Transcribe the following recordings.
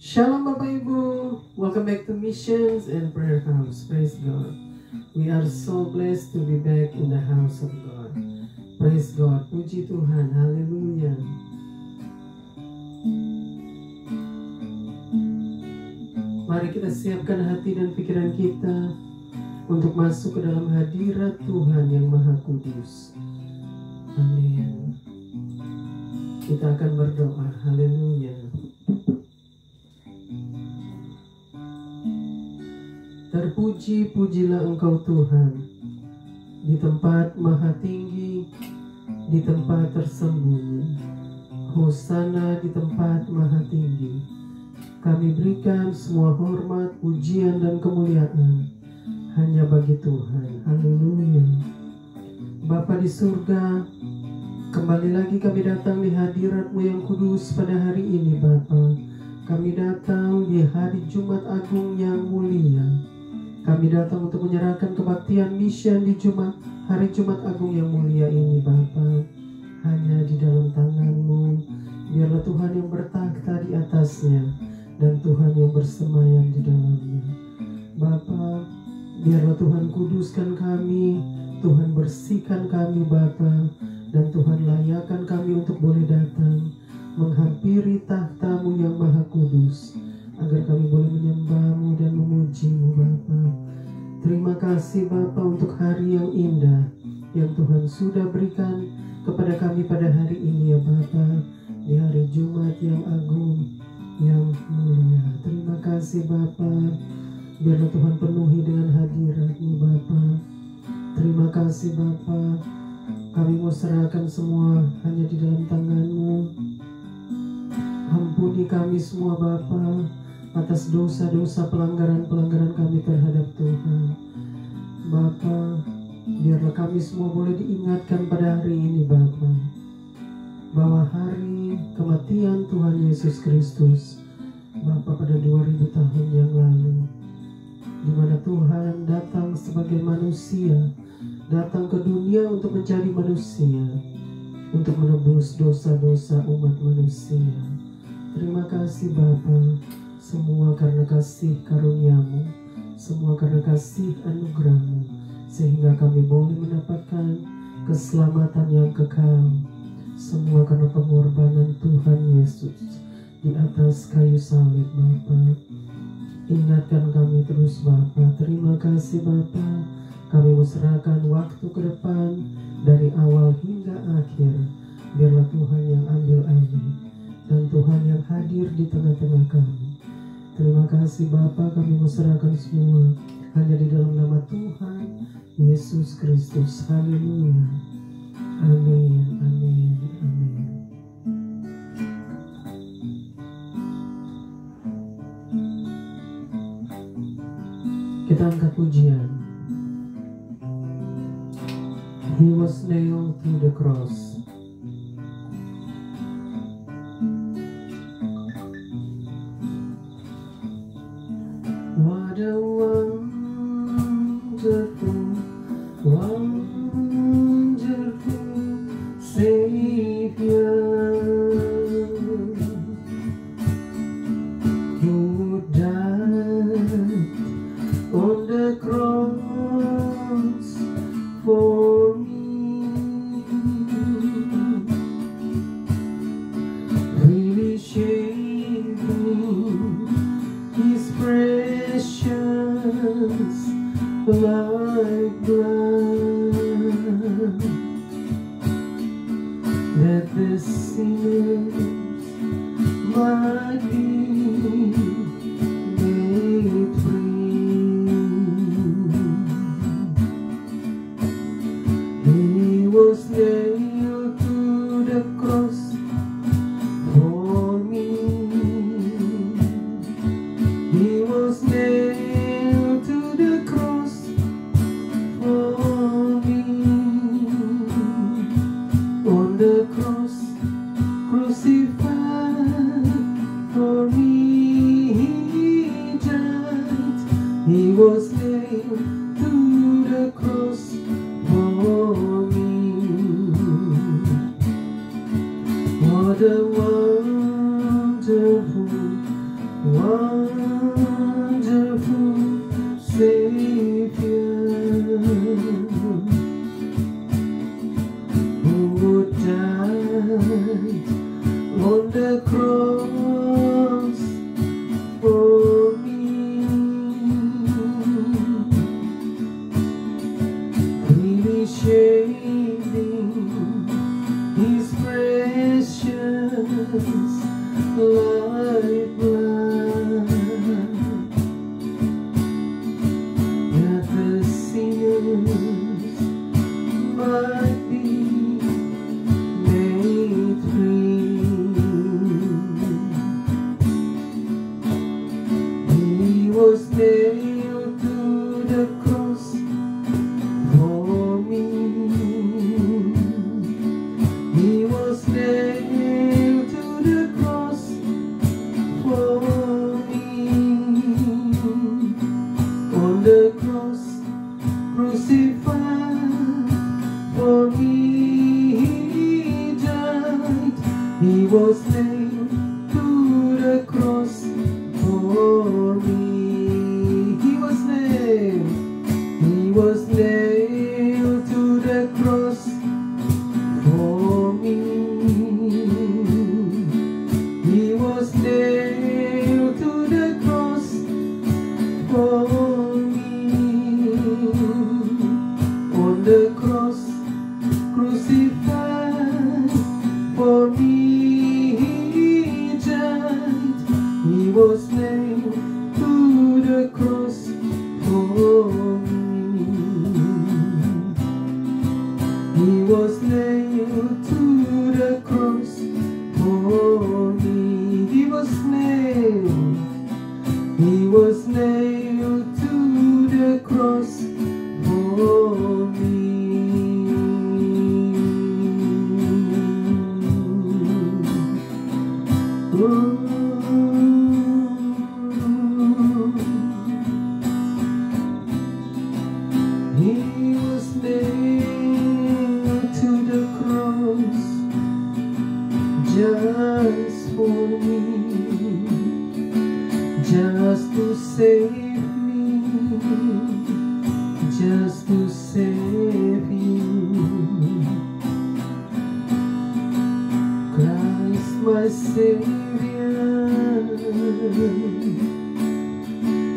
Shalom Bapak Ibu, welcome back to Missions and Prayer House. Praise God. We are so blessed to be back in the house of God. Praise God, puji Tuhan, haleluya. Mari kita siapkan hati dan pikiran kita untuk masuk ke dalam hadirat Tuhan yang Maha Kudus. Amin. Kita akan berdoa, haleluya. Terpuji-pujilah Engkau Tuhan, di tempat maha tinggi, di tempat tersembunyi. Hosana di tempat maha tinggi. Kami berikan semua hormat, pujian, dan kemuliaan hanya bagi Tuhan. Haleluya. Bapa di surga, kembali lagi kami datang di hadirat-Mu yang kudus pada hari ini Bapa. Kami datang di hari Jumat Agung yang mulia. Kami datang untuk menyerahkan kebaktian mission di hari Jumat Agung yang mulia ini Bapa. Hanya di dalam tangan-Mu, biarlah Tuhan yang bertakhta di atasnya dan Tuhan yang bersemayam di dalamnya. Bapa, biarlah Tuhan kuduskan kami, Tuhan bersihkan kami Bapa, dan Tuhan layakkan kami untuk boleh datang menghampiri takhta-Mu yang maha kudus, agar kami boleh menyembah-Mu dan memuji-Mu Bapa. Terima kasih Bapa untuk hari yang indah yang Tuhan sudah berikan kepada kami pada hari ini ya Bapa, di hari Jumat yang agung yang mulia. Terima kasih Bapa, biarlah Tuhan penuhi dengan hadirat-Mu Bapa. Terima kasih Bapa, kami mau serahkan semua hanya di dalam tangan-Mu. Ampuni kami semua Bapa atas dosa-dosa pelanggaran-pelanggaran kami terhadap Tuhan. Bapa, biarlah kami semua boleh diingatkan pada hari ini Bapa, bahwa hari kematian Tuhan Yesus Kristus Bapa pada 2000 tahun yang lalu, di mana Tuhan datang sebagai manusia, datang ke dunia untuk menjadi manusia, untuk menebus dosa-dosa umat manusia. Terima kasih Bapa, semua karena kasih karunia-Mu, semua karena kasih anugerah-Mu, sehingga kami boleh mendapatkan keselamatan yang kekal. Semua karena pengorbanan Tuhan Yesus di atas kayu salib Bapa. Ingatkan kami terus Bapa. Terima kasih Bapa. Kami serahkan waktu ke depan dari awal hingga akhir. Biarlah Tuhan yang ambil alih dan Tuhan yang hadir di tengah-tengah kami. Terima kasih Bapa, kami serahkan semua hanya di dalam nama Tuhan Yesus Kristus. Haleluya. Amin, amin, amin. Kita angkat pujian. He was nailed to the cross. What a wonderful, wonderful Savior, who died on the cross for me, really shaving His precious lifeblood, that the sinners might be made free. He was nailed to the cross for me. He was nailed to the cross for me. On the cross, crucified for me, He died. He was nailed to the cross for me. What a wonderful, Wonderful Savior, who died on the cross for me, freely shedding His precious lifeblood, that the sinners might be made free. He was nailed to the cross for me. He was nailed to the cross for me. On the cross, crucified for me, He died. He was nailed to the cross for me. He was nailed. He was nailed to the cross for me. He was nailed to the cross for me. On the cross, crucified for me, He died. He was nailed to the cross for me. He was nailed to the cross for me. He was nailed. He was nailed to the cross for me. He was nailed to the cross just for me, just to save me, just to save you. Christ my Savior,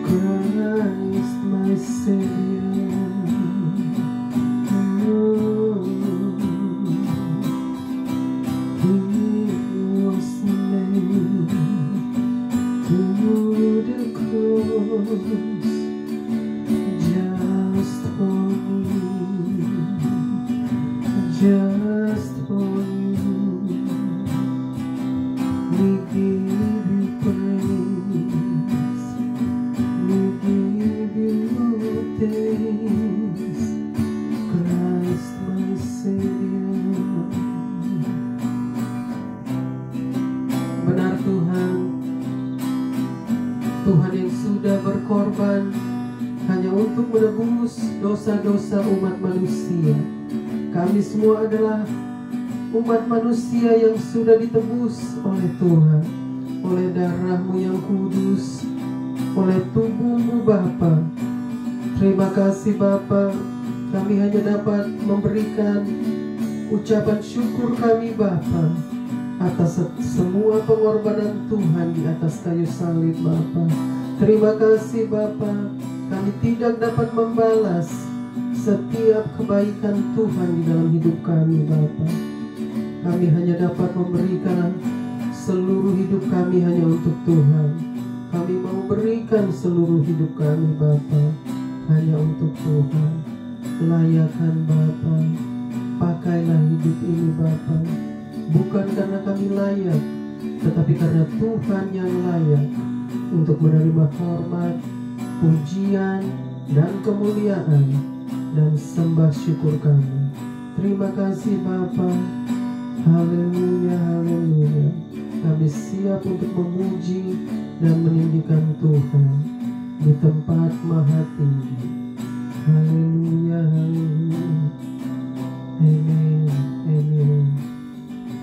Christ my Savior. He was nailed to the cross just for me, just for you. We give you praise, we give you thanks, Christ my Savior. Benar Tuhan, Tuhan yang sudah berkorban hanya untuk menebus dosa-dosa umat manusia. Kami semua adalah umat manusia yang sudah ditebus oleh Tuhan, oleh darah-Mu yang kudus, oleh tubuh-Mu Bapa. Terima kasih Bapa, kami hanya dapat memberikan ucapan syukur kami Bapa atas semua pengorbanan Tuhan di atas kayu salib Bapa. Terima kasih Bapa, kami tidak dapat membalas setiap kebaikan Tuhan di dalam hidup kami Bapa. Kami hanya dapat memberikan seluruh hidup kami hanya untuk Tuhan. Kami mau berikan seluruh hidup kami Bapa hanya untuk Tuhan. Layakan Bapa, pakailah hidup ini Bapa, bukan karena kami layak, tetapi karena Tuhan yang layak untuk menerima hormat, pujian, dan kemuliaan, dan sembah syukur kami. Terima kasih Bapa. Haleluya, haleluya. Kami siap untuk memuji dan meninggikan Tuhan di tempat maha tinggi. Haleluya, haleluya. Amin, amin,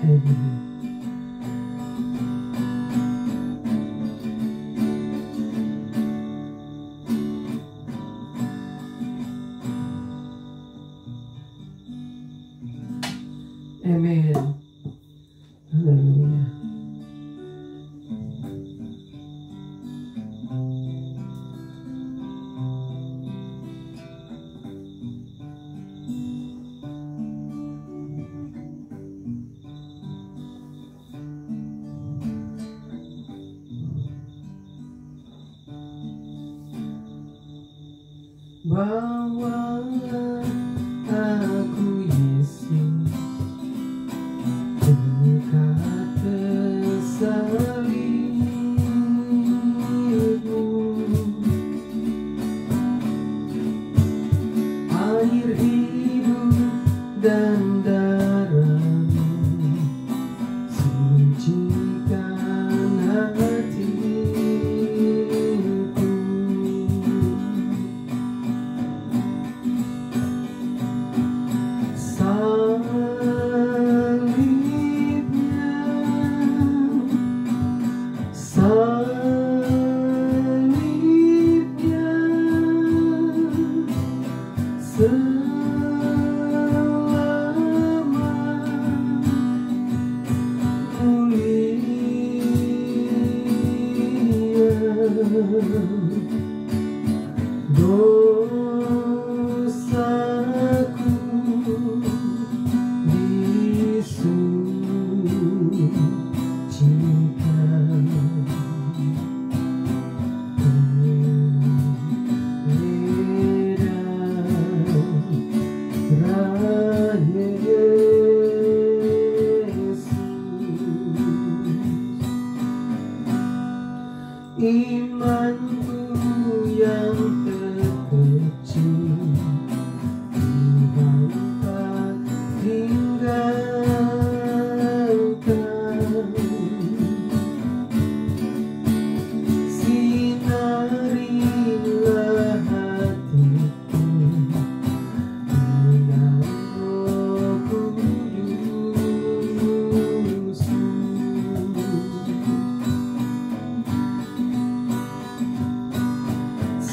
amin. Bawalah aku Yesus dekat ke salib-Mu. Air hidup dan darah-Mu sucikan hatiku. Salibnya selama mulia, dosaku disucikan. Imanku yang terkecil Tuhan tak tinggalkan. Sinarilah hatiku dengan Roh Kudus-Mu.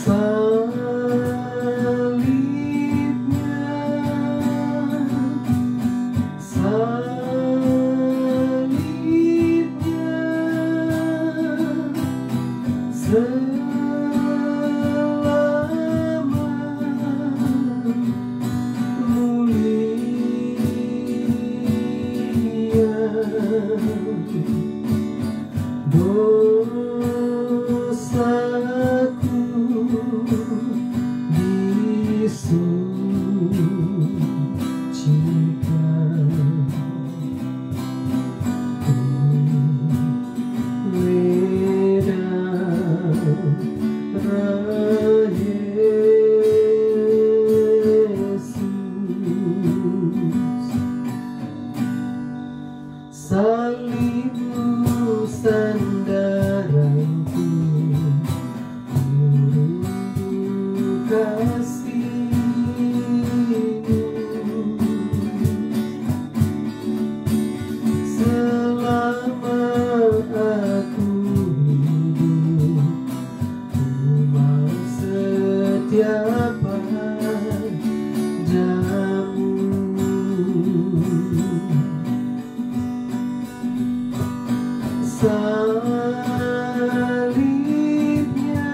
Salibnya, salibnya selama mulia, dosaku disucikan. Merah Yesus, salib-Mu sandaranku, rindu kasih-Mu. Selama aku hidup, Ku mau setiap padamu. Salibnya,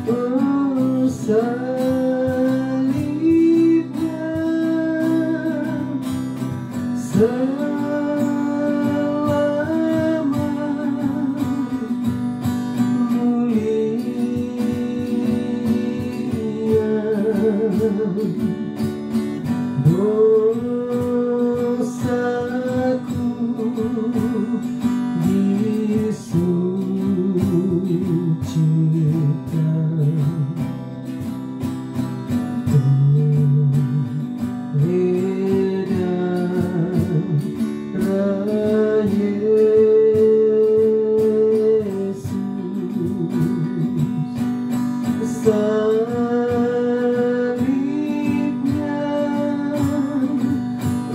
oh salibnya selama mulia, dosaku disucikan. Darah Yesus, salibnya,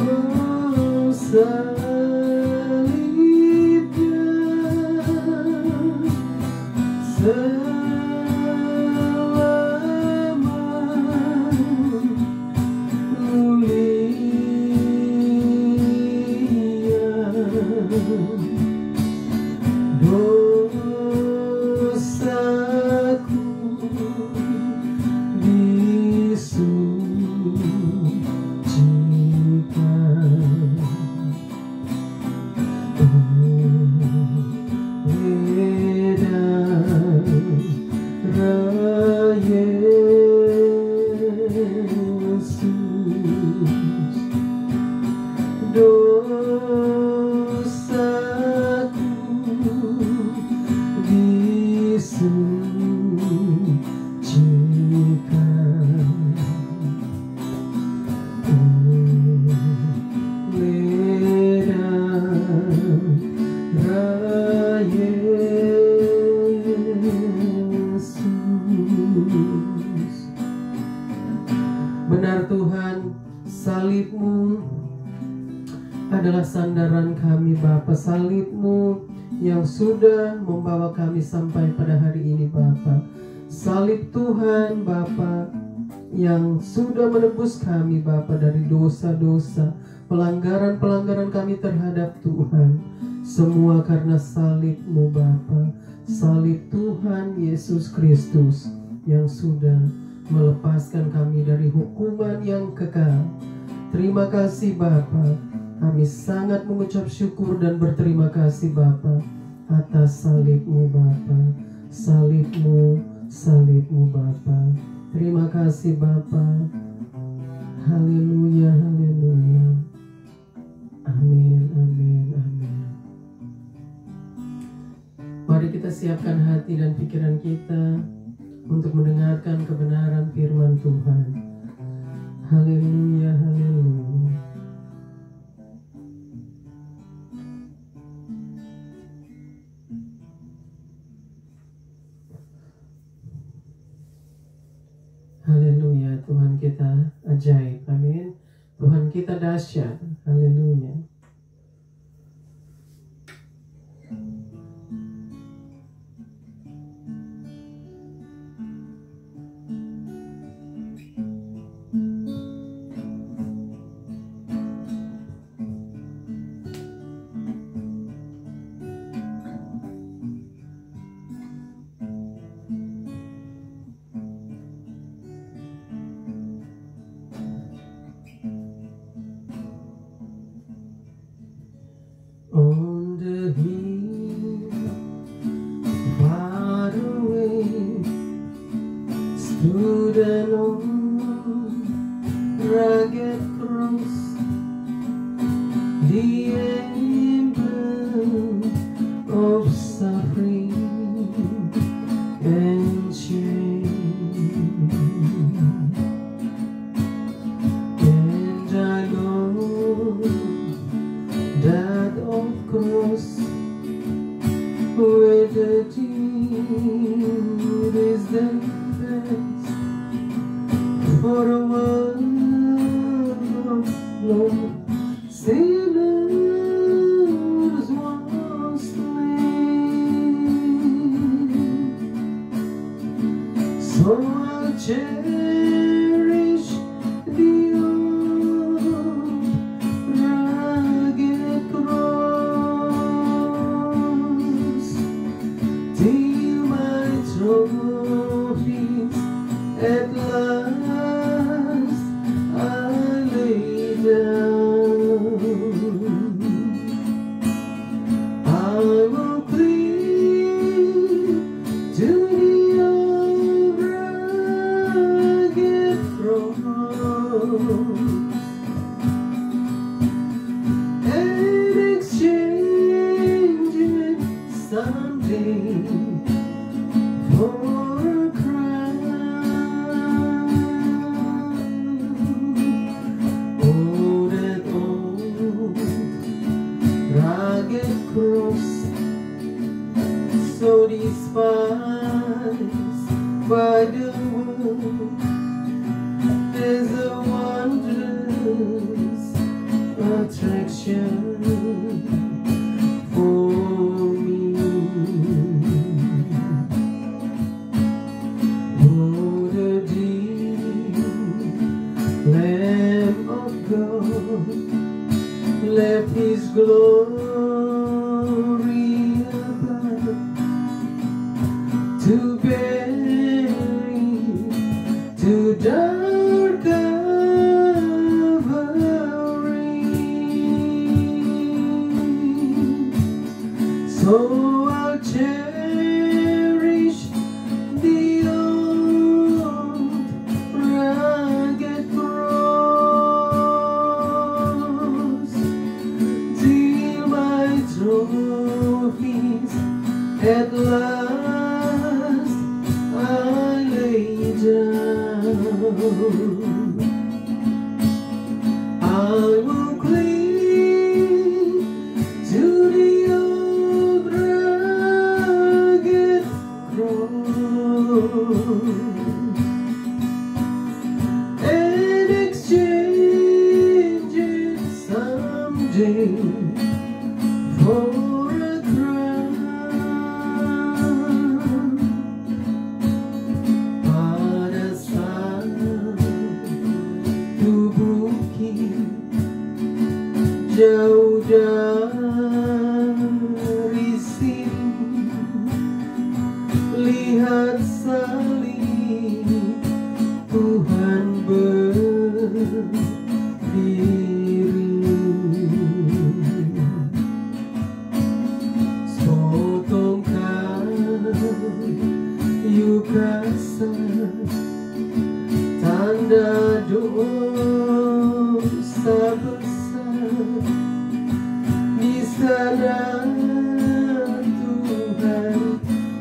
oh salibnya selama mulia, dosaku disucikan. Darah Yesus, sandaran kami Bapa, salib-Mu yang sudah membawa kami sampai pada hari ini Bapa. Salib Tuhan Bapa yang sudah menebus kami Bapa dari dosa-dosa, pelanggaran-pelanggaran kami terhadap Tuhan. Semua karena salib-Mu Bapa, salib Tuhan Yesus Kristus yang sudah melepaskan kami dari hukuman yang kekal. Terima kasih Bapa. Kami sangat mengucap syukur dan berterima kasih Bapa atas salib-Mu Bapa. Salib-Mu, salib-Mu Bapa. Terima kasih Bapa. Haleluya, haleluya. Amin, amin, amin. Mari kita siapkan hati dan pikiran kita untuk mendengarkan kebenaran firman Tuhan. Haleluya, haleluya. Haleluya, Tuhan kita ajaib, amin. Tuhan kita dahsyat, haleluya. On the hill far away stood an old rugged cross, the emblem of suffering and shame. And I know that of course where the deed is the best for a world of love sinners once slain. So I'll cherish the at last I lay down. I will cling to the old rugged cross and exchange it someday for a crown. Oh, that old rugged cross, so despised by the world, there's a wondrous attraction for me. Oh, the dear Lamb of God left His glory above to bury, to dark Calvary. So I'll cherish the old rugged cross till my trophies at last I lay down. I will cling to the old rugged cross and exchange it someday for a crown. Pada saat tubuhku jauh dari sini, lihat salib Tuhan berdiri. Sepotong kayu kasar, tanda dosa besar. Di sana Tuhan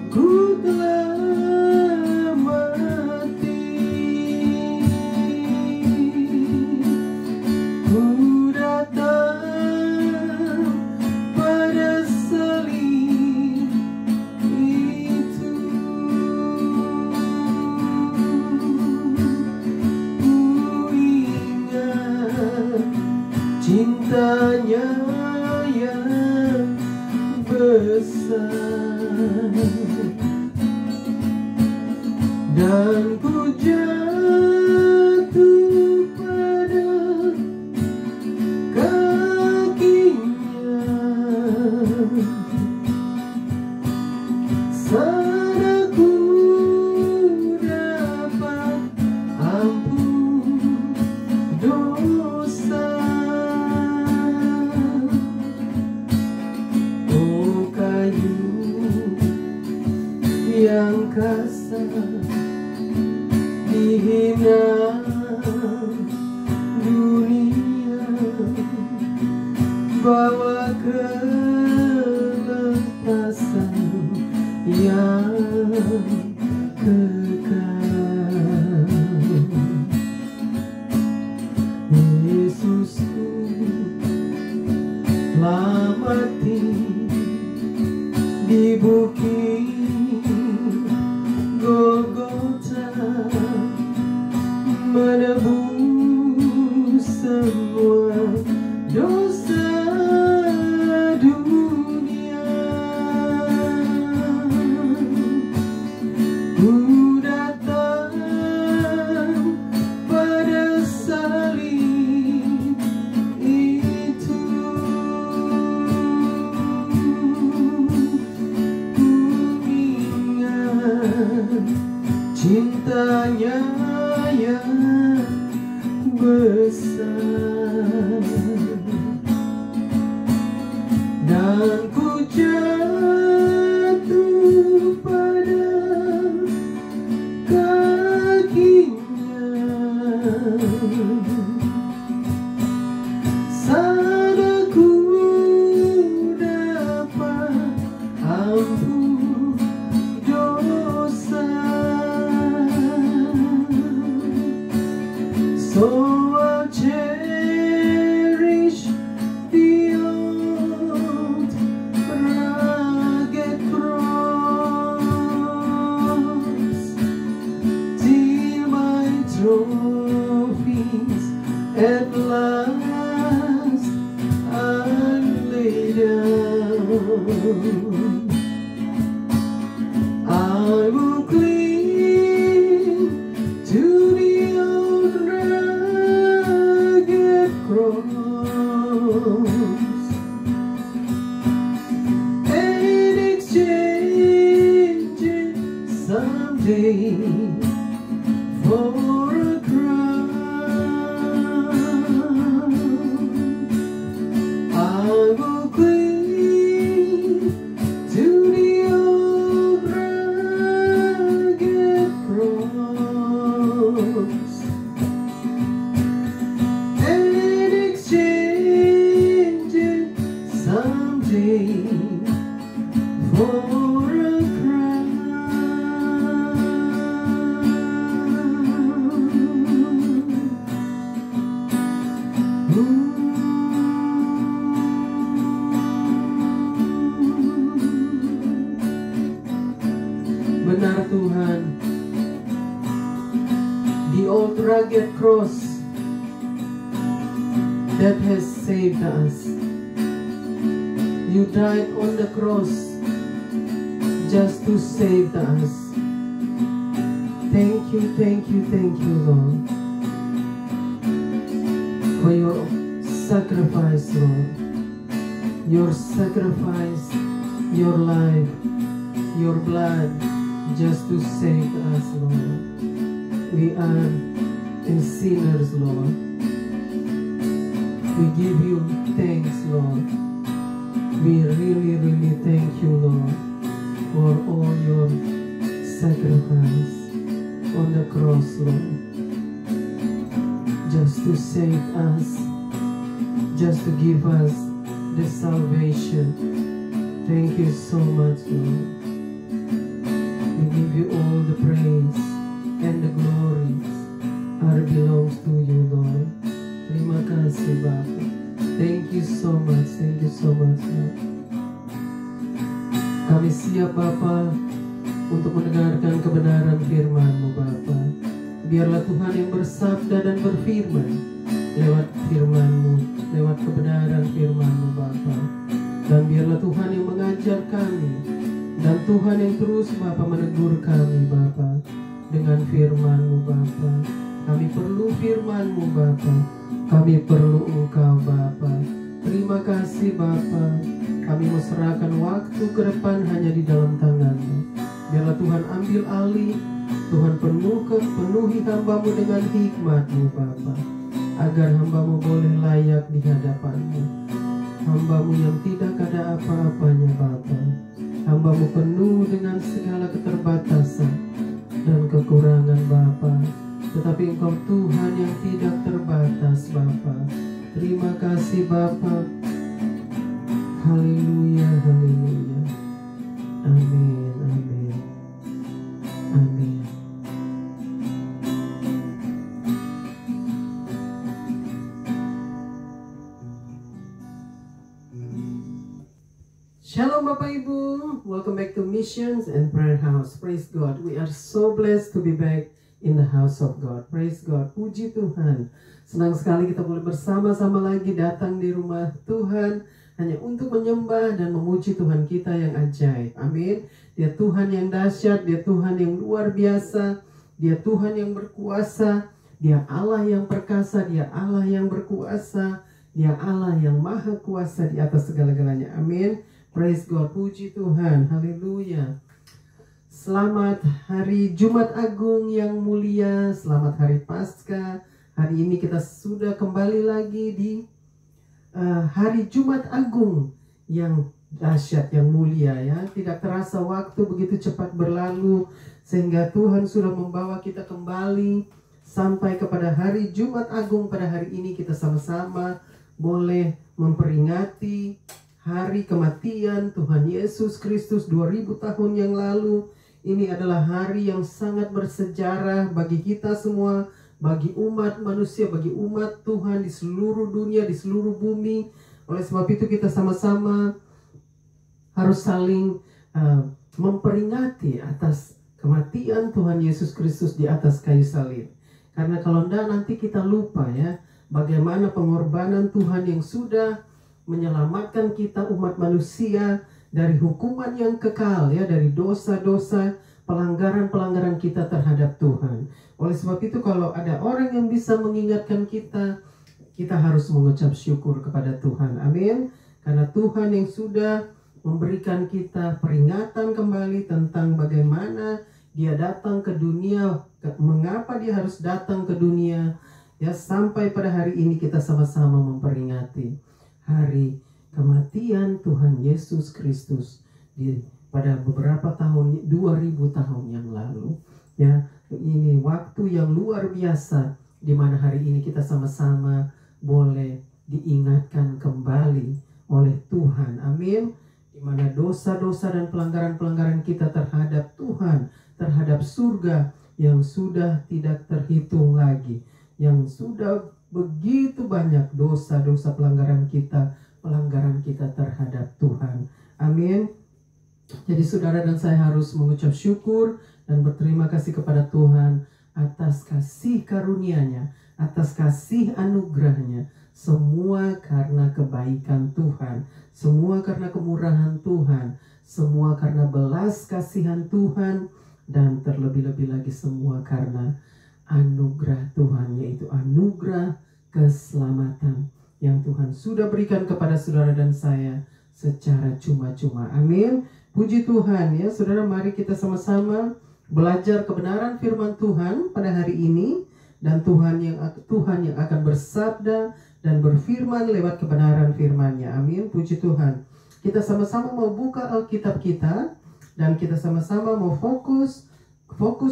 ku telah mati. Ku datang pada salib itu. Ku ingat cintanya yang besar, dan ku jatuh pada kakinya. Sana ku dapat ampun dosa. Oh, kayu yang kasar, dihina dunia, bawa kelepasan yang kekal. Yesusku telah mati di bukit Golgota, menebus semua dosa dunia. Ku datang pada salib itu. Ku ingat cintanya yang besar, dan ku jatuh pada kakinya. Sana ku dapat ampun dosa. So I'll cherish the old rugged cross, till my trophies at last I lay down. I will cling to the old rugged cross, and exchange it someday for a crown. I will cling to the old rugged cross, and exchange it someday for a crown. Benar Tuhan, the old rugged cross that has saved us You died on the cross just to save us. Thank you, Lord, for your sacrifice, Lord. Your sacrifice, your life, your blood, just to save us, Lord. We are sinners, Lord. We give you thanks, Lord. We really thank you, Lord, for all your sacrifice on the cross, Lord, just to save us, just to give us the salvation. Thank you so much, Lord. We give you all the praise and the glory belongs to you, Lord. Terima kasih, Bapa. Thank you so much, Lord. Kami siap, Bapa, untuk mendengarkan kebenaran firman-Mu, Bapa. Biarlah Tuhan yang bersabda dan berfirman lewat firman-Mu, lewat kebenaran firman-Mu, Bapa. Dan biarlah Tuhan yang mengajar kami, dan Tuhan yang terus, Bapa, menegur kami, Bapa, dengan firman-Mu, Bapa. Kami perlu firman-Mu, Bapa. Kami perlu Engkau, Bapa. Terima kasih, Bapa. Kami mau serahkan waktu ke depan hanya di dalam tangan-Mu. Biarlah Tuhan ambil alih. Tuhan penuhi hamba-Mu dengan hikmat-Mu, Bapa, agar hamba-Mu boleh layak di hadapan-Mu. Hamba-Mu yang tidak ada apa-apanya, Bapa. Hamba-Mu penuh dengan segala keterbatasan dan kekurangan, Bapa. Tetapi Engkau Tuhan yang tidak terbatas, Bapa. Terima kasih, Bapa. Haleluya, haleluya. Amin, amin, amin. Shalom Bapak Ibu, welcome back to Missions and Prayer House. Praise God, we are so blessed to be back in the house of God. Praise God, puji Tuhan. Senang sekali kita boleh bersama-sama lagi datang di rumah Tuhan hanya untuk menyembah dan memuji Tuhan kita yang ajaib. Amin. Dia Tuhan yang dahsyat, Dia Tuhan yang luar biasa, Dia Tuhan yang berkuasa, Dia Allah yang perkasa, Dia Allah yang berkuasa, Dia Allah yang maha kuasa di atas segala-galanya. Amin. Praise God, puji Tuhan. Haleluya. Selamat hari Jumat Agung yang mulia, selamat hari Paskah. Hari ini kita sudah kembali lagi di hari Jumat Agung yang dahsyat, yang mulia, ya. Tidak terasa waktu begitu cepat berlalu, sehingga Tuhan sudah membawa kita kembali sampai kepada hari Jumat Agung. Pada hari ini kita sama-sama boleh memperingati hari kematian Tuhan Yesus Kristus 2000 tahun yang lalu. Ini adalah hari yang sangat bersejarah bagi kita semua, bagi umat manusia, bagi umat Tuhan di seluruh dunia, di seluruh bumi. Oleh sebab itu kita sama-sama harus saling memperingati atas kematian Tuhan Yesus Kristus di atas kayu salib. Karena kalau tidak nanti kita lupa, ya, bagaimana pengorbanan Tuhan yang sudah menyelamatkan kita umat manusia dari hukuman yang kekal, ya, dari dosa-dosa, pelanggaran-pelanggaran kita terhadap Tuhan. Oleh sebab itu kalau ada orang yang bisa mengingatkan kita, kita harus mengucap syukur kepada Tuhan. Amin. Karena Tuhan yang sudah memberikan kita peringatan kembali tentang bagaimana Dia datang ke dunia, mengapa Dia harus datang ke dunia, ya, sampai pada hari ini kita sama-sama memperingati hari kematian Tuhan Yesus Kristus pada beberapa tahun, 2000 tahun yang lalu, ya. Ini waktu yang luar biasa di mana hari ini kita sama-sama boleh diingatkan kembali oleh Tuhan. Amin. Di mana dosa-dosa dan pelanggaran-pelanggaran kita terhadap Tuhan, terhadap surga yang sudah tidak terhitung lagi, yang sudah begitu banyak dosa-dosa pelanggaran kita terhadap Tuhan. Amin. Jadi saudara dan saya harus mengucap syukur dan berterima kasih kepada Tuhan atas kasih karunia-Nya, atas kasih anugerah-Nya, Semua karena kebaikan Tuhan, semua karena kemurahan Tuhan, semua karena belas kasihan Tuhan, dan terlebih-lebih lagi semua karena anugerah Tuhan, yaitu anugerah keselamatan yang Tuhan sudah berikan kepada saudara dan saya secara cuma-cuma. Amin. Puji Tuhan ya, saudara, mari kita sama-sama belajar kebenaran firman Tuhan pada hari ini, dan Tuhan yang akan bersabda dan berfirman lewat kebenaran firman-Nya. Amin. Puji Tuhan. Kita sama-sama mau buka Alkitab kita, dan kita sama-sama mau fokus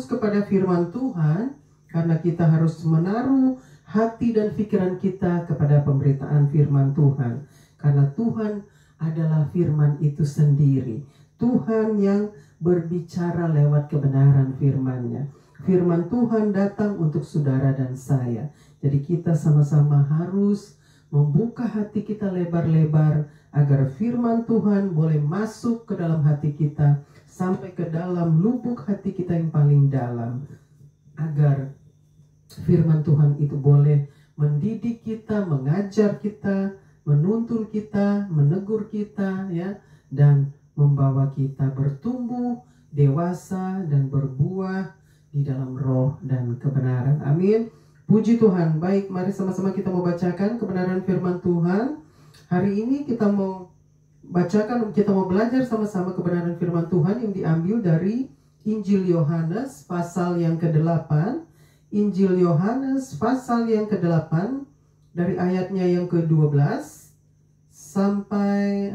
kepada firman Tuhan, karena kita harus menaruh hati dan pikiran kita kepada pemberitaan firman Tuhan. Karena Tuhan adalah firman itu sendiri. Tuhan yang berbicara lewat kebenaran firman-Nya. Firman Tuhan datang untuk saudara dan saya. Jadi kita sama-sama harus membuka hati kita lebar-lebar agar firman Tuhan boleh masuk ke dalam hati kita, sampai ke dalam lubuk hati kita yang paling dalam, agar firman Tuhan itu boleh mendidik kita, mengajar kita, menuntun kita, menegur kita, ya, dan membawa kita bertumbuh, dewasa, dan berbuah di dalam roh dan kebenaran. Amin. Puji Tuhan. Baik, mari sama-sama kita mau bacakan kebenaran firman Tuhan. Hari ini kita mau belajar sama-sama kebenaran firman Tuhan yang diambil dari Injil Yohanes pasal yang ke-8. Injil Yohanes pasal yang ke-8 dari ayatnya yang ke-12 sampai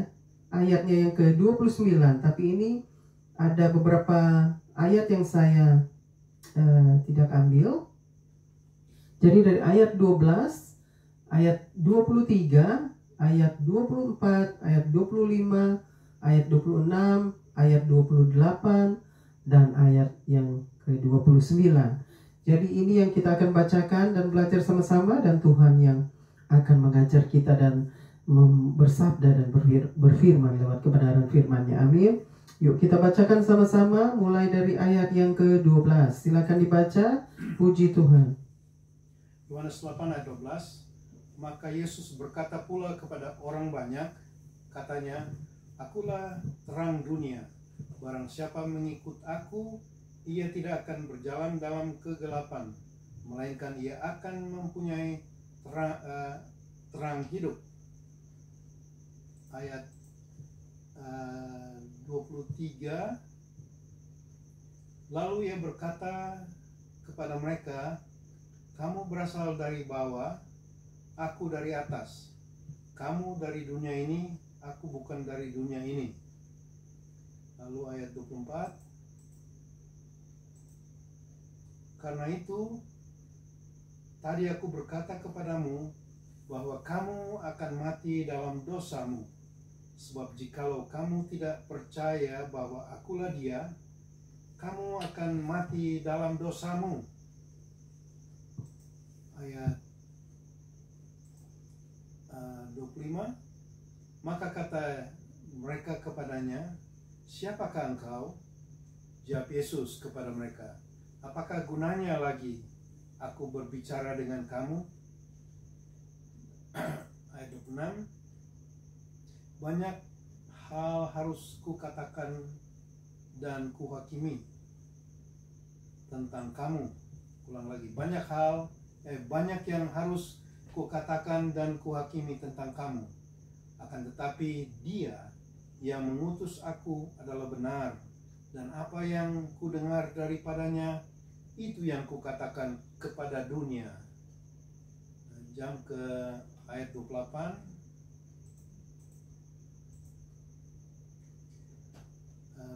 ayatnya yang ke-29. Tapi ini ada beberapa ayat yang saya tidak ambil. Jadi dari ayat 12, ayat 23, ayat 24, ayat 25, ayat 26, ayat 28, dan ayat yang ke-29. Jadi ini yang kita akan bacakan dan belajar sama-sama, dan Tuhan yang akan mengajar kita dan bersabda dan berfirman lewat kebenaran firman-Nya. Amin. Yuk kita bacakan sama-sama mulai dari ayat yang ke-12. Silakan dibaca. Puji Tuhan. Yohanes 8 ayat 12. Maka Yesus berkata pula kepada orang banyak, katanya, Akulah terang dunia. Barang siapa mengikut aku, ia tidak akan berjalan dalam kegelapan, melainkan ia akan mempunyai terang hidup. Ayat 23. Lalu ia berkata kepada mereka, kamu berasal dari bawah, aku dari atas. Kamu dari dunia ini, aku bukan dari dunia ini. Lalu ayat 24. Karena itu, tadi aku berkata kepadamu bahwa kamu akan mati dalam dosamu. Sebab jikalau kamu tidak percaya bahwa akulah Dia, kamu akan mati dalam dosamu. Ayat 25. Maka kata mereka kepadanya, siapakah engkau? Jawab Yesus kepada mereka, apakah gunanya lagi aku berbicara dengan kamu? Ayat 26. Banyak hal harus kukatakan dan kuhakimi tentang kamu. Ulang lagi, banyak yang harus kukatakan dan kuhakimi tentang kamu. Akan tetapi Dia yang mengutus aku adalah benar, dan apa yang kudengar daripadanya, itu yang kukatakan kepada dunia. Jam ke ayat 28.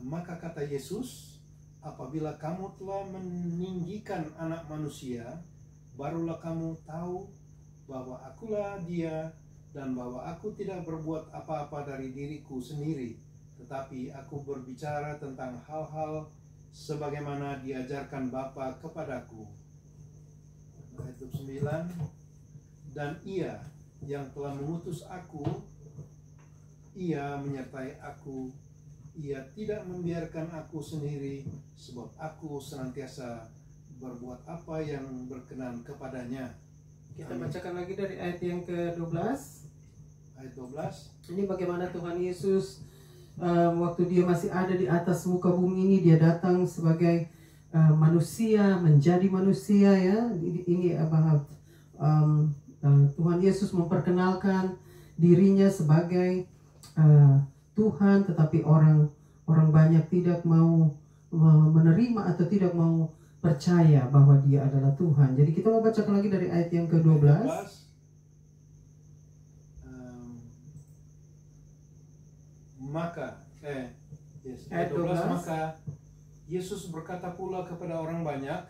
Maka kata Yesus, apabila kamu telah meninggikan anak manusia, barulah kamu tahu bahwa akulah Dia, dan bahwa aku tidak berbuat apa-apa dari diriku sendiri, tetapi aku berbicara tentang hal-hal sebagaimana diajarkan Bapa kepadaku. Ayat 9. Dan Ia yang telah mengutus aku, Ia menyertai aku. Ia tidak membiarkan aku sendiri, sebab aku senantiasa berbuat apa yang berkenan kepadanya. Kita bacakan lagi dari ayat yang ke-12. Ayat 12. Ini bagaimana Tuhan Yesus waktu dia masih ada di atas muka bumi ini, dia datang sebagai manusia, menjadi manusia ya. Ini Tuhan Yesus memperkenalkan dirinya sebagai Tuhan, tetapi orang banyak tidak mau menerima atau tidak mau percaya bahwa dia adalah Tuhan. Jadi kita mau bacakan lagi dari ayat yang ke-12. Ayat 12, maka Yesus berkata pula kepada orang banyak,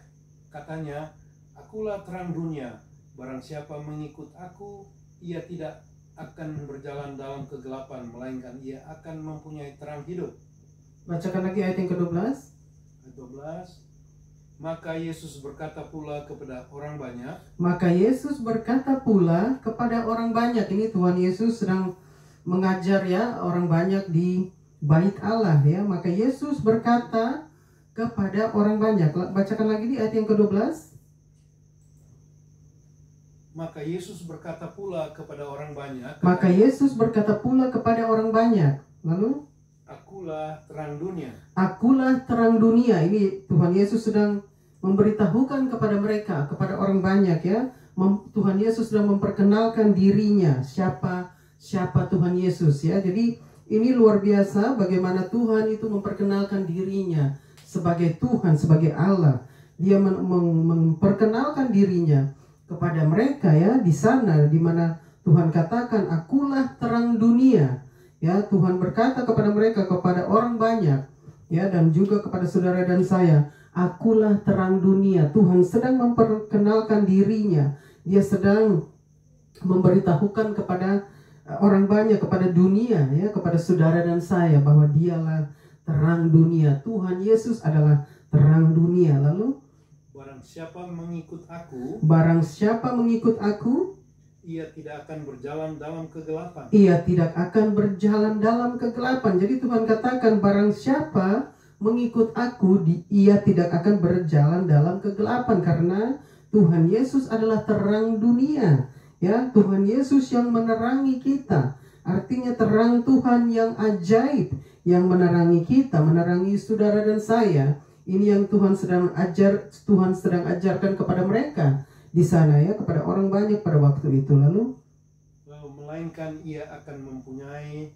katanya, akulah terang dunia, barang siapa mengikut aku, ia tidak akan berjalan dalam kegelapan, melainkan ia akan mempunyai terang hidup. Bacakan lagi ayat yang ke-12. Ayat 12, maka Yesus berkata pula kepada orang banyak. Maka Yesus berkata pula kepada orang banyak. Ini Tuhan Yesus sedang mengajar ya orang banyak di bait Allah ya. Maka Yesus berkata kepada orang banyak. Bacakan lagi di ayat yang ke-12. Maka Yesus berkata pula kepada orang banyak. Maka Yesus berkata pula kepada orang banyak. Lalu, akulah terang dunia. Akulah terang dunia. Ini Tuhan Yesus sedang memberitahukan kepada mereka, kepada orang banyak ya. Tuhan Yesus sedang memperkenalkan dirinya, siapa Tuhan Yesus ya. Jadi ini luar biasa bagaimana Tuhan itu memperkenalkan dirinya sebagai Tuhan, sebagai Allah. Dia memperkenalkan dirinya kepada mereka ya di sana di mana Tuhan katakan akulah terang dunia. Ya, Tuhan berkata kepada mereka, kepada orang banyak ya, dan juga kepada saudara dan saya, akulah terang dunia. Tuhan sedang memperkenalkan dirinya. Dia sedang memberitahukan kepada orang banyak, kepada dunia ya, kepada saudara dan saya bahwa dialah terang dunia. Tuhan Yesus adalah terang dunia. Lalu barang siapa mengikut aku, ia tidak akan berjalan dalam kegelapan. Ia tidak akan berjalan dalam kegelapan. Jadi Tuhan katakan barang siapa mengikut aku, ia tidak akan berjalan dalam kegelapan, karena Tuhan Yesus adalah terang dunia. Ya, Tuhan Yesus yang menerangi kita. Artinya terang Tuhan yang ajaib yang menerangi kita, menerangi saudara dan saya. Ini yang Tuhan sedang ajarkan kepada mereka di sana ya, kepada orang banyak pada waktu itu. Lalu melainkan ia akan mempunyai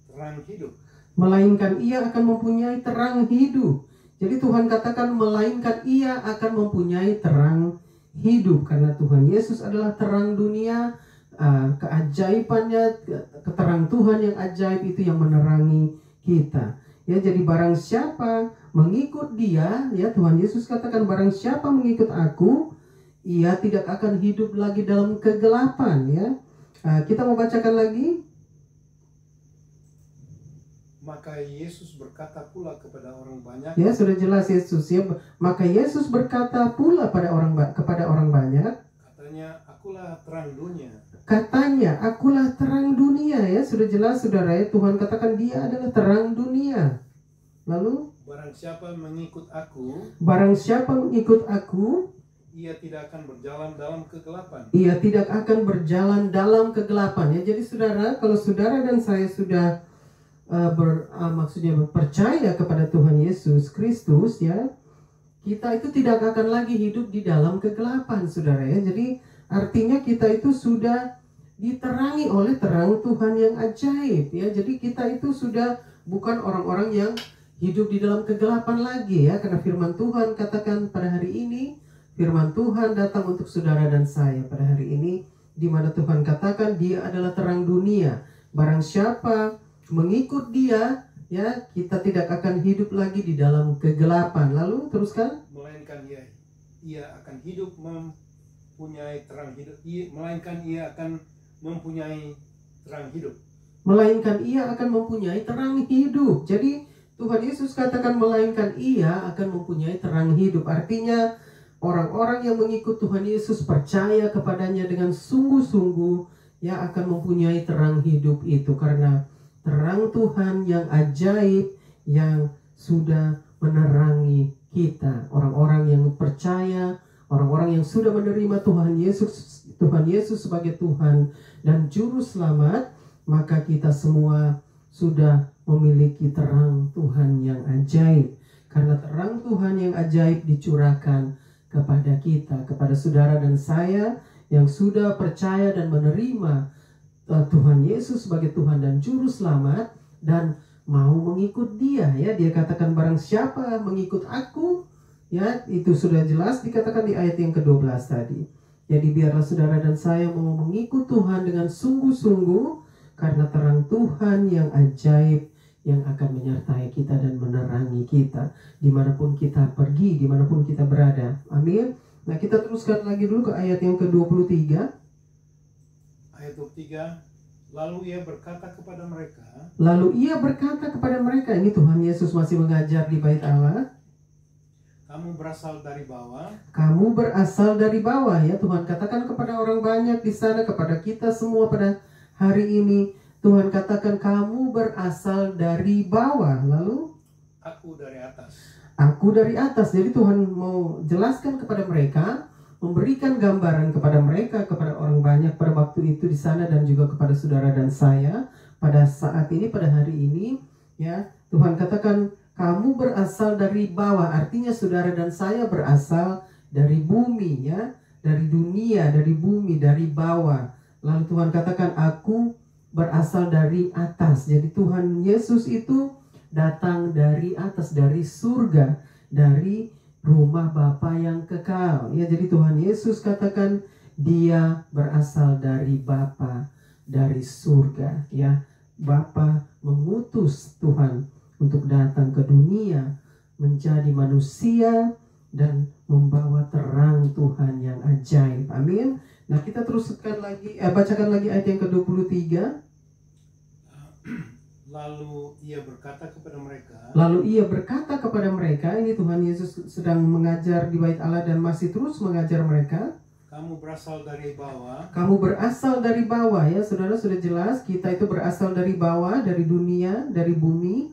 terang hidup. Melainkan ia akan mempunyai terang hidup. Jadi Tuhan katakan melainkan ia akan mempunyai terang hidup, karena Tuhan Yesus adalah terang dunia. Keajaibannya, keterang Tuhan yang ajaib itu yang menerangi kita. Ya, jadi barang siapa mengikut dia, ya Tuhan Yesus katakan barang siapa mengikut aku, ia tidak akan hidup lagi dalam kegelapan ya. Kita mau bacakan lagi. Maka Yesus berkata pula kepada orang banyak. Ya, sudah jelas Yesus ya. Maka Yesus berkata pula kepada orang banyak. Katanya, akulah terang dunia. Katanya, akulah terang dunia ya. Sudah jelas saudara ya. Tuhan katakan dia adalah terang dunia. Lalu barang siapa mengikut aku, ia tidak akan berjalan dalam kegelapan. Ia tidak akan berjalan dalam kegelapan ya. Jadi saudara, kalau saudara dan saya sudah maksudnya percaya kepada Tuhan Yesus Kristus ya, kita itu tidak akan lagi hidup di dalam kegelapan saudara ya. Jadi artinya kita itu sudah diterangi oleh terang Tuhan yang ajaib ya. Jadi kita itu sudah bukan orang-orang yang hidup di dalam kegelapan lagi ya, karena firman Tuhan katakan pada hari ini, firman Tuhan datang untuk saudara dan saya pada hari ini, di mana Tuhan katakan dia adalah terang dunia. Barang siapa mengikut dia ya, kita tidak akan hidup lagi di dalam kegelapan. Lalu teruskan, melainkan ia akan hidup mempunyai terang hidup. Melainkan ia akan mempunyai terang hidup. Melainkan ia akan mempunyai terang hidup. Jadi Tuhan Yesus katakan melainkan ia akan mempunyai terang hidup. Artinya orang-orang yang mengikut Tuhan Yesus, percaya kepadanya dengan sungguh-sungguh ya, akan mempunyai terang hidup itu, karena terang Tuhan yang ajaib yang sudah menerangi kita. Orang-orang yang percaya, orang-orang yang sudah menerima Tuhan Yesus sebagai Tuhan dan Juru Selamat, maka kita semua sudah memiliki terang Tuhan yang ajaib. Karena terang Tuhan yang ajaib dicurahkan kepada kita, kepada saudara dan saya yang sudah percaya dan menerima Tuhan Yesus sebagai Tuhan dan Juru Selamat dan mau mengikut Dia, ya. Dia katakan barang siapa mengikut aku, ya, itu sudah jelas dikatakan di ayat yang ke-12 tadi. Jadi biarlah saudara dan saya mau mengikut Tuhan dengan sungguh-sungguh, karena terang Tuhan yang ajaib yang akan menyertai kita dan menerangi kita dimanapun kita pergi, dimanapun kita berada. Amin. Nah, kita teruskan lagi dulu ke ayat yang ke-23. Ayat 23, lalu ia berkata kepada mereka, ini Tuhan Yesus masih mengajar di bait Allah. Kamu berasal dari bawah. Kamu berasal dari bawah, ya. Tuhan katakan kepada orang banyak di sana, kepada kita semua pada hari ini. Tuhan katakan kamu berasal dari bawah. Lalu aku dari atas. Aku dari atas. Jadi Tuhan mau jelaskan kepada mereka, memberikan gambaran kepada mereka, kepada orang banyak pada waktu itu di sana dan juga kepada saudara dan saya pada saat ini, pada hari ini, ya. Tuhan katakan kamu berasal dari bawah, artinya saudara dan saya berasal dari bumi, ya, dari dunia, dari bumi, dari bawah. Lalu Tuhan katakan aku berasal dari atas. Jadi Tuhan Yesus itu datang dari atas, dari surga, dari rumah Bapa yang kekal, ya. Jadi Tuhan Yesus katakan Dia berasal dari Bapa, dari surga, ya. Bapa mengutus Tuhan untuk datang ke dunia, menjadi manusia dan membawa terang Tuhan yang ajaib. Amin. Nah, kita teruskan lagi, bacakan lagi ayat yang ke-23. Lalu ia berkata kepada mereka, ini Tuhan Yesus sedang mengajar di bait Allah dan masih terus mengajar mereka. Kamu berasal dari bawah. Kamu berasal dari bawah, ya. Saudara, sudah jelas kita itu berasal dari bawah, dari dunia, dari bumi.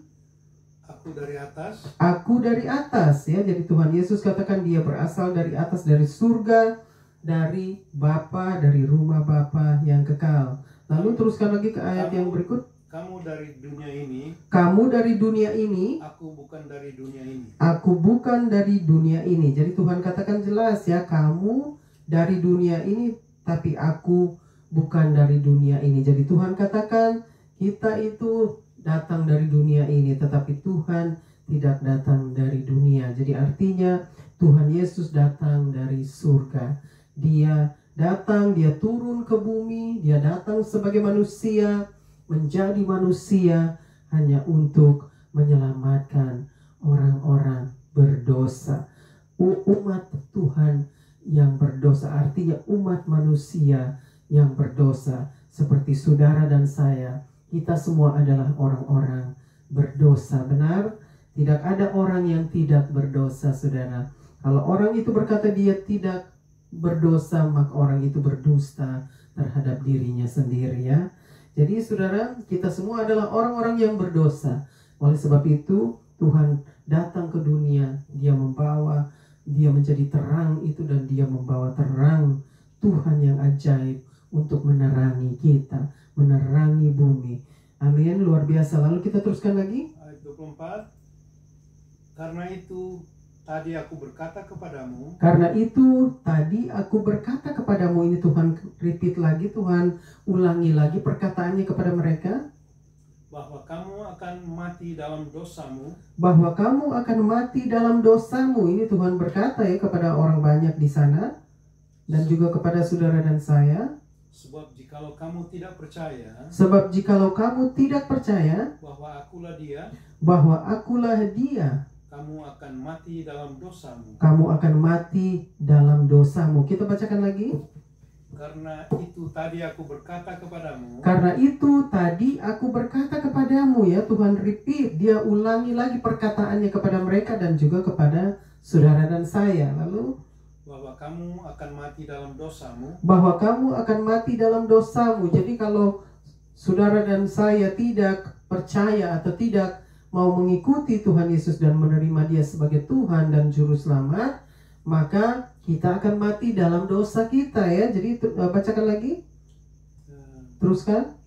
Aku dari atas. Aku dari atas, ya. Jadi Tuhan Yesus katakan Dia berasal dari atas, dari surga, dari Bapa, dari rumah Bapa yang kekal. Lalu teruskan lagi ke ayat yang berikut. Kamu dari dunia ini. Kamu dari dunia ini. Aku bukan dari dunia ini. Aku bukan dari dunia ini. Jadi Tuhan katakan jelas, ya, kamu dari dunia ini, tapi aku bukan dari dunia ini. Jadi Tuhan katakan kita itu datang dari dunia ini, tetapi Tuhan tidak datang dari dunia. Jadi artinya Tuhan Yesus datang dari surga. Dia datang, Dia turun ke bumi, Dia datang sebagai manusia, menjadi manusia hanya untuk menyelamatkan orang-orang berdosa. Umat Tuhan yang berdosa, artinya umat manusia yang berdosa, seperti saudara dan saya. Kita semua adalah orang-orang berdosa, benar? Tidak ada orang yang tidak berdosa, saudara. Kalau orang itu berkata dia tidak berdosa, maka orang itu berdusta terhadap dirinya sendiri, ya. Jadi saudara, kita semua adalah orang-orang yang berdosa. Oleh sebab itu Tuhan datang ke dunia, Dia menjadi terang itu, dan Dia membawa terang Tuhan yang ajaib untuk menerangi kita, menerangi bumi. Amin, luar biasa. Lalu kita teruskan lagi ayat 24. Karena itu tadi aku berkata kepadamu. Ini Tuhan repeat lagi, Tuhan ulangi lagi perkataannya kepada mereka, bahwa kamu akan mati dalam dosamu. Ini Tuhan berkata, ya, kepada orang banyak di sana dan juga kepada saudara dan saya. Sebab jikalau kamu tidak percaya bahwa akulah dia, kamu akan mati dalam dosamu. Kita bacakan lagi. Karena itu tadi aku berkata kepadamu. Ya, Tuhan repeat, Dia ulangi lagi perkataannya kepada mereka dan juga kepada saudara dan saya. Lalu bahwa kamu akan mati dalam dosamu. Jadi kalau saudara dan saya tidak percaya atau tidak mau mengikuti Tuhan Yesus dan menerima Dia sebagai Tuhan dan Juru Selamat, maka kita akan mati dalam dosa kita ya. Jadi bacakan lagi. Teruskan.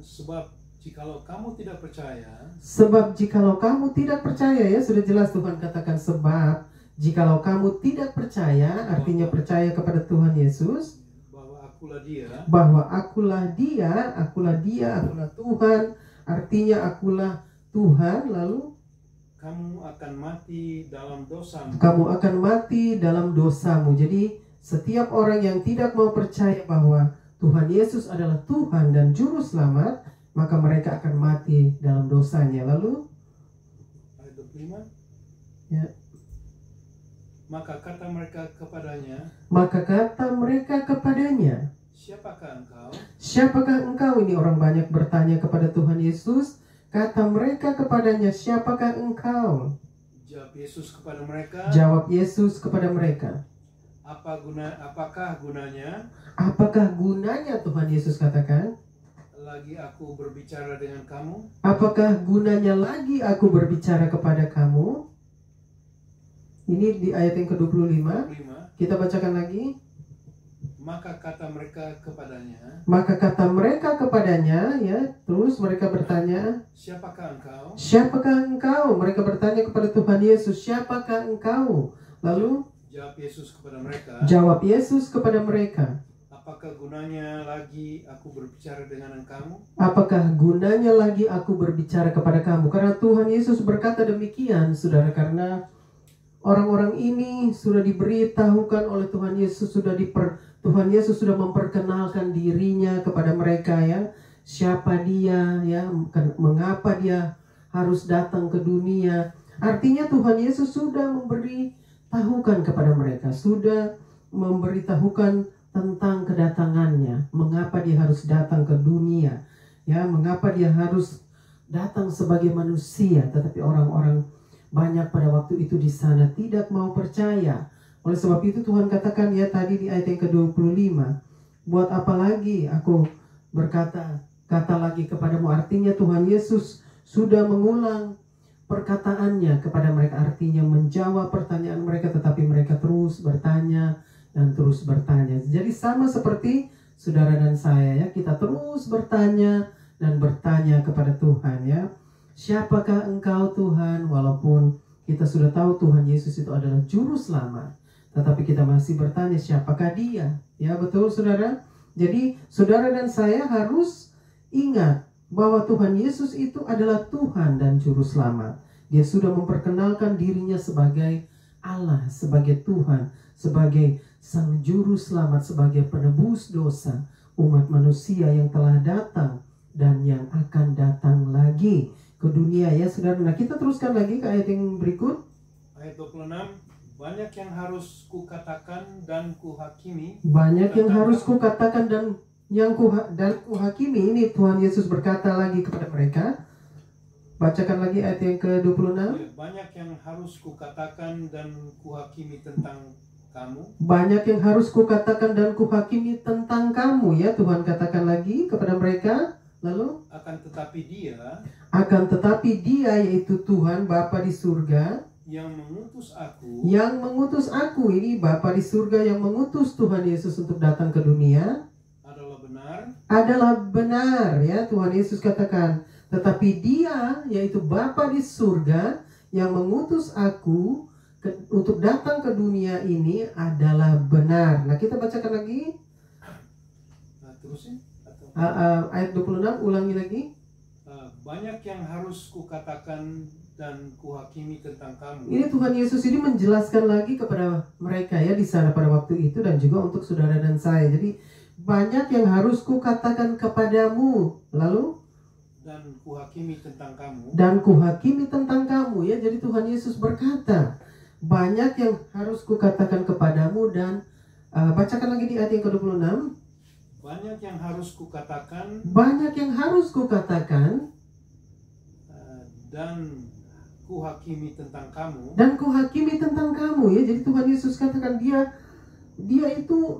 Sebab jikalau kamu tidak percaya. Sebab jikalau kamu tidak percaya ya, sudah jelas Tuhan katakan sebab jikalau kamu tidak percaya, artinya percaya kepada Tuhan Yesus. Bahwa akulah dia. Bahwa akulah dia, akulah Tuhan. Artinya akulah Tuhan, lalu kamu akan mati dalam dosamu. Kamu akan mati dalam dosamu. Jadi setiap orang yang tidak mau percaya bahwa Tuhan Yesus adalah Tuhan dan Juru Selamat, maka mereka akan mati dalam dosanya. Lalu ayat 25. Ya. Maka kata mereka kepadanya, siapakah engkau? Siapakah engkau? Ini orang banyak bertanya kepada Tuhan Yesus. Kata mereka kepadanya, siapakah engkau? Jawab Yesus kepada mereka. Apakah gunanya? Apakah gunanya, Tuhan Yesus katakan? Lagi aku berbicara dengan kamu? Apakah gunanya lagi aku berbicara kepada kamu? Ini di ayat yang ke-25. Kita bacakan lagi. Maka kata mereka kepadanya, ya. Terus mereka bertanya, siapakah engkau? Siapakah engkau? Mereka bertanya kepada Tuhan Yesus, siapakah engkau? Lalu jawab Yesus kepada mereka. Apakah gunanya lagi aku berbicara dengan kamu? Apakah gunanya lagi aku berbicara kepada kamu? Karena Tuhan Yesus berkata demikian, saudara, karena orang-orang ini sudah diberitahukan oleh Tuhan Yesus, Tuhan Yesus sudah memperkenalkan dirinya kepada mereka ya. Siapa dia ya, mengapa dia harus datang ke dunia. Artinya Tuhan Yesus sudah memberitahukan kepada mereka, sudah memberitahukan tentang kedatangannya, mengapa dia harus datang ke dunia. Ya, mengapa dia harus datang sebagai manusia, tetapi orang-orang banyak pada waktu itu di sana tidak mau percaya. Oleh sebab itu Tuhan katakan ya tadi di ayat yang ke-25, buat apa lagi aku kata lagi kepadamu. Artinya Tuhan Yesus sudah mengulang perkataannya kepada mereka, artinya menjawab pertanyaan mereka, tetapi mereka terus bertanya dan terus bertanya. Jadi sama seperti saudara dan saya ya, kita terus bertanya dan bertanya kepada Tuhan ya. Siapakah engkau Tuhan? Walaupun kita sudah tahu Tuhan Yesus itu adalah Juru Selamat, tetapi kita masih bertanya siapakah dia? Ya betul saudara. Jadi saudara dan saya harus ingat bahwa Tuhan Yesus itu adalah Tuhan dan Juru Selamat. Dia sudah memperkenalkan dirinya sebagai Allah, sebagai Tuhan, sebagai Sang Juru Selamat, sebagai penebus dosa umat manusia yang telah datang dan yang akan datang lagi ke dunia ya saudara. Nah kita teruskan lagi ke ayat yang berikut. Ayat 26. Banyak yang harus kukatakan dan kuhakimi. Banyak yang harus kukatakan dan kuhakimi. Ini Tuhan Yesus berkata lagi kepada mereka. Bacakan lagi ayat yang ke-26. Banyak yang harus kukatakan dan kuhakimi tentang kamu. Banyak yang harus kukatakan dan kuhakimi tentang kamu ya. Tuhan katakan lagi kepada mereka. Lalu akan tetapi dia yaitu Tuhan Bapa di surga yang mengutus aku. Ini Bapa di surga yang mengutus Tuhan Yesus untuk datang ke dunia adalah benar ya. Tuhan Yesus katakan, tetapi dia yaitu Bapa di surga yang mengutus aku untuk datang ke dunia ini adalah benar. Nah kita bacakan lagi. Terusin ayat 26, ulangi lagi. Banyak yang harus kukatakan dan kuhakimi tentang kamu. Ini Tuhan Yesus ini menjelaskan lagi kepada mereka ya di sana pada waktu itu, dan juga untuk saudara dan saya. Jadi banyak yang harus kukatakan kepadamu, lalu dan kuhakimi tentang kamu ya. Jadi Tuhan Yesus berkata banyak yang harus kukatakan kepadamu, dan bacakan lagi di ayat yang ke-26. Banyak yang harus kukatakan dan kuhakimi tentang kamu ya. Jadi Tuhan Yesus katakan dia itu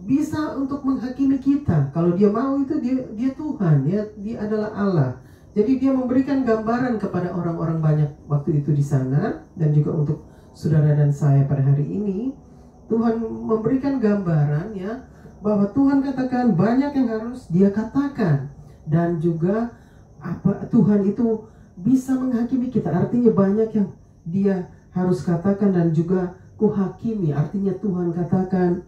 bisa untuk menghakimi kita. Kalau dia mau itu dia Tuhan ya, dia adalah Allah. Jadi dia memberikan gambaran kepada orang-orang banyak waktu itu di sana, dan juga untuk saudara dan saya pada hari ini, Tuhan memberikan gambaran ya, bahwa Tuhan katakan banyak yang harus Dia katakan, dan juga Tuhan itu bisa menghakimi kita, artinya banyak yang Dia harus katakan dan juga kuhakimi, artinya Tuhan katakan,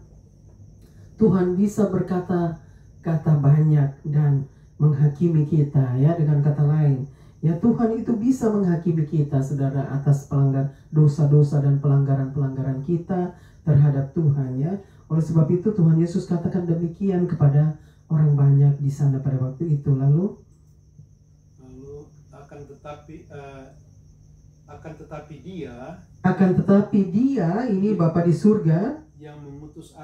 Tuhan bisa berkata kata banyak dan menghakimi kita ya. Dengan kata lain ya, Tuhan itu bisa menghakimi kita saudara atas pelanggaran dosa-dosa dan pelanggaran-pelanggaran kita terhadap Tuhan ya. Oleh sebab itu Tuhan Yesus katakan demikian kepada orang banyak di sana pada waktu itu. Lalu akan tetapi dia ini Bapa di surga yang mengutus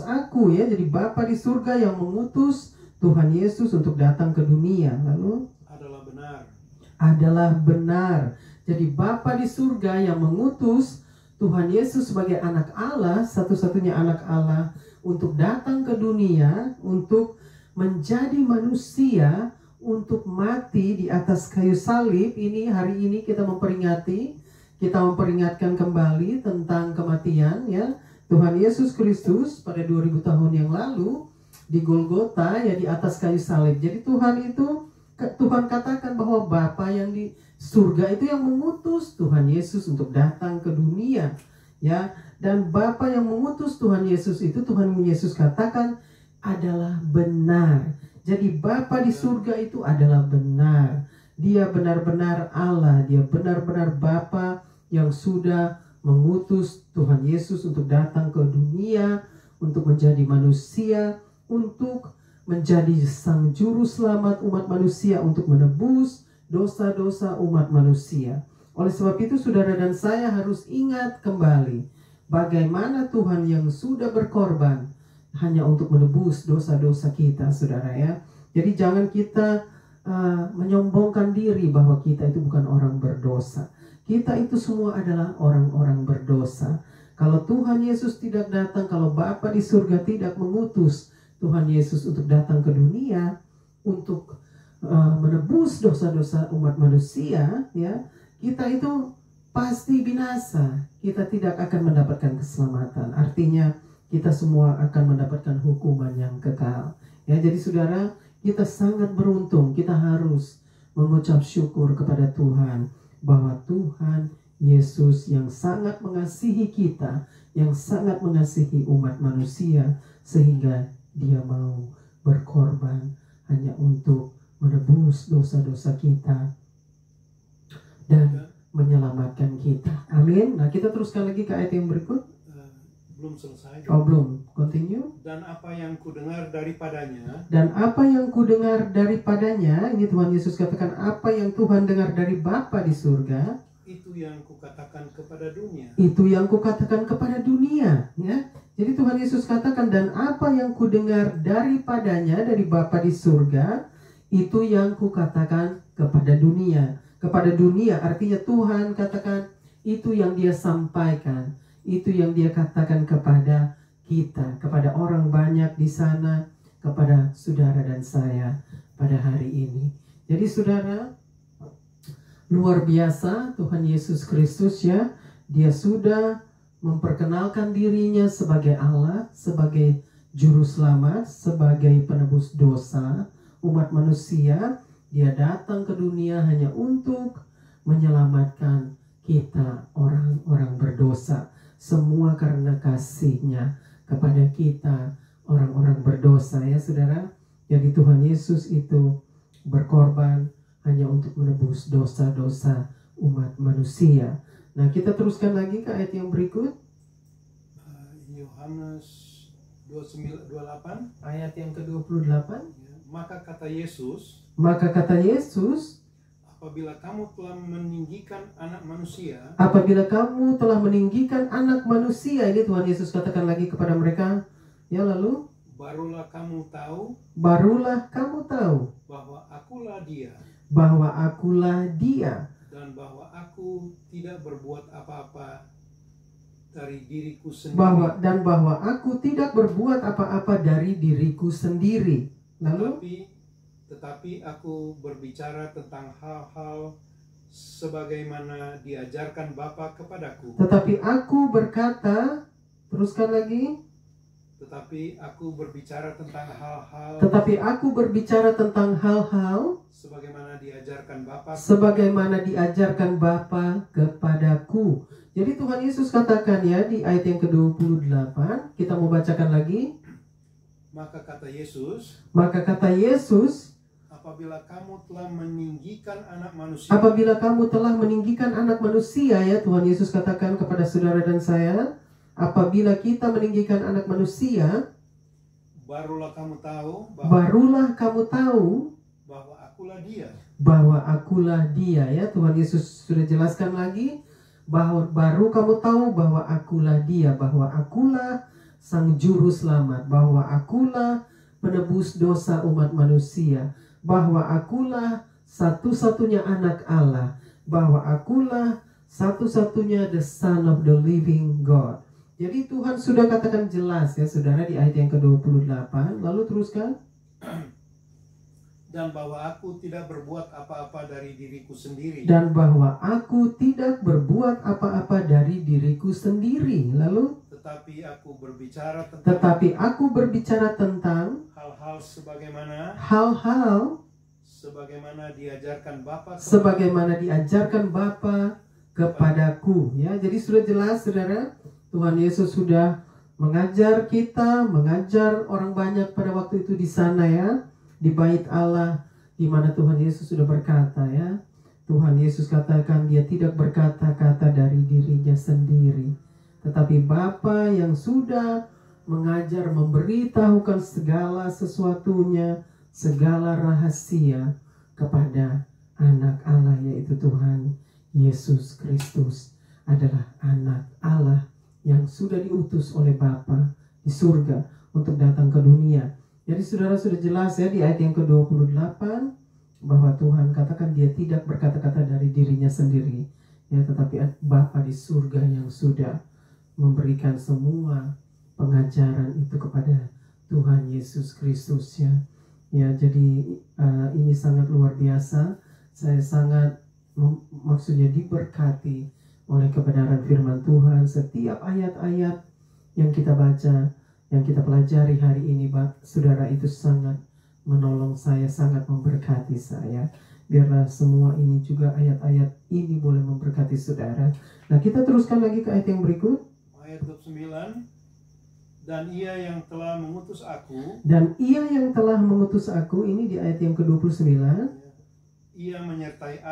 aku ya. Jadi Bapa di surga yang mengutus Tuhan Yesus untuk datang ke dunia. Lalu adalah benar. Jadi Bapa di surga yang mengutus Tuhan Yesus sebagai anak Allah, satu-satunya anak Allah, untuk datang ke dunia, untuk menjadi manusia, untuk mati di atas kayu salib. Ini hari ini kita memperingatkan kembali tentang kematian ya Tuhan Yesus Kristus pada 2000 tahun yang lalu di Golgota ya, di atas kayu salib. Jadi Tuhan katakan bahwa Bapa yang di surga itu yang mengutus Tuhan Yesus untuk datang ke dunia ya. Dan Bapa yang mengutus Tuhan Yesus itu, Tuhan Yesus katakan adalah benar. Jadi Bapa di surga itu adalah benar. Dia benar-benar Allah, Dia benar-benar Bapa yang sudah mengutus Tuhan Yesus untuk datang ke dunia, untuk menjadi manusia, untuk menjadi sang juru selamat umat manusia, untuk menebus dosa-dosa umat manusia. Oleh sebab itu saudara dan saya harus ingat kembali bagaimana Tuhan yang sudah berkorban hanya untuk menebus dosa-dosa kita saudara ya. Jadi jangan kita menyombongkan diri bahwa kita itu bukan orang berdosa. Kita itu semua adalah orang-orang berdosa. Kalau Tuhan Yesus tidak datang, kalau Bapa di surga tidak mengutus Tuhan Yesus untuk datang ke dunia untuk menebus dosa-dosa umat manusia ya, kita itu pasti binasa. Kita tidak akan mendapatkan keselamatan. Artinya kita semua akan mendapatkan hukuman yang kekal ya. Jadi saudara, kita sangat beruntung. Kita harus mengucap syukur kepada Tuhan bahwa Tuhan Yesus yang sangat mengasihi kita, yang sangat mengasihi umat manusia, sehingga Dia mau berkorban hanya untuk menebus dosa-dosa kita dan menyelamatkan kita. Amin. Nah, kita teruskan lagi ke ayat yang berikut. Belum selesai. Oh, belum. Continue. Dan apa yang kudengar daripadanya. Ini Tuhan Yesus katakan, apa yang Tuhan dengar dari Bapa di surga, itu yang kukatakan kepada dunia. Ya. Jadi Tuhan Yesus katakan, dan apa yang kudengar daripadanya, dari Bapa di surga, itu yang kukatakan kepada dunia. Kepada dunia artinya Tuhan katakan itu yang Dia sampaikan, itu yang Dia katakan kepada kita, kepada orang banyak di sana, kepada saudara dan saya pada hari ini. Jadi saudara, luar biasa Tuhan Yesus Kristus ya. Dia sudah memperkenalkan dirinya sebagai Allah, sebagai juru selamat, sebagai penebus dosa umat manusia. Dia datang ke dunia hanya untuk menyelamatkan kita, orang-orang berdosa. Semua karena kasih-Nya kepada kita, orang-orang berdosa ya saudara. Jadi Tuhan Yesus itu berkorban hanya untuk menebus dosa-dosa umat manusia. Nah, kita teruskan lagi ke ayat yang berikut. Yohanes 29:28. Ayat yang ke-28. Maka kata Yesus, apabila kamu telah meninggikan anak manusia, ini Tuhan Yesus katakan lagi kepada mereka, ya, lalu barulah kamu tahu bahwa akulah dia, dan bahwa aku tidak berbuat apa-apa dari diriku sendiri, dari diriku sendiri. Lalu tetapi aku berbicara tentang hal-hal sebagaimana diajarkan Bapa kepadaku. Tetapi aku berkata, teruskan lagi. Tetapi aku berbicara tentang hal-hal Tetapi aku berbicara tentang hal-hal sebagaimana diajarkan Bapa kepadaku. Jadi Tuhan Yesus katakan ya di ayat yang ke-28, kita mau bacakan lagi. Maka kata Yesus, apabila kamu telah meninggikan anak manusia, ya Tuhan Yesus katakan kepada saudara dan saya, apabila kita meninggikan anak manusia, barulah kamu tahu bahwa akulah dia, ya Tuhan Yesus sudah jelaskan lagi bahwa baru kamu tahu bahwa akulah dia, bahwa akulah sang juru selamat, bahwa akulah penebus dosa umat manusia, bahwa akulah satu-satunya anak Allah, bahwa akulah satu-satunya the Son of the Living God. Jadi Tuhan sudah katakan jelas ya saudara di ayat yang ke-28. Lalu teruskan. Dan bahwa aku tidak berbuat apa-apa dari diriku sendiri. Lalu tetapi aku berbicara tentang hal-hal sebagaimana diajarkan Bapa kepadaku. Ya, jadi sudah jelas saudara, Tuhan Yesus sudah mengajar kita, mengajar orang banyak pada waktu itu di sana ya, di bait Allah, di mana Tuhan Yesus sudah berkata ya. Tuhan Yesus katakan dia tidak berkata-kata dari dirinya sendiri, tetapi Bapa yang sudah mengajar, memberitahukan segala sesuatunya, segala rahasia kepada anak Allah, yaitu Tuhan Yesus Kristus adalah anak Allah yang sudah diutus oleh Bapa di surga untuk datang ke dunia. Jadi saudara sudah jelas ya di ayat yang ke-28 bahwa Tuhan katakan dia tidak berkata-kata dari dirinya sendiri ya, tetapi Bapa di surga yang sudah memberikan semua pengajaran itu kepada Tuhan Yesus Kristus ya. Ya, jadi ini sangat luar biasa. Saya sangat maksudnya diberkati oleh kebenaran firman Tuhan. Setiap ayat-ayat yang kita baca, yang kita pelajari hari ini, saudara, itu sangat menolong saya, sangat memberkati saya. Biarlah semua ini juga ayat-ayat ini boleh memberkati saudara. Nah, kita teruskan lagi ke ayat yang berikut. Ayat 29. Dan ia yang telah mengutus aku, ini di ayat yang ke-29. Ia menyertai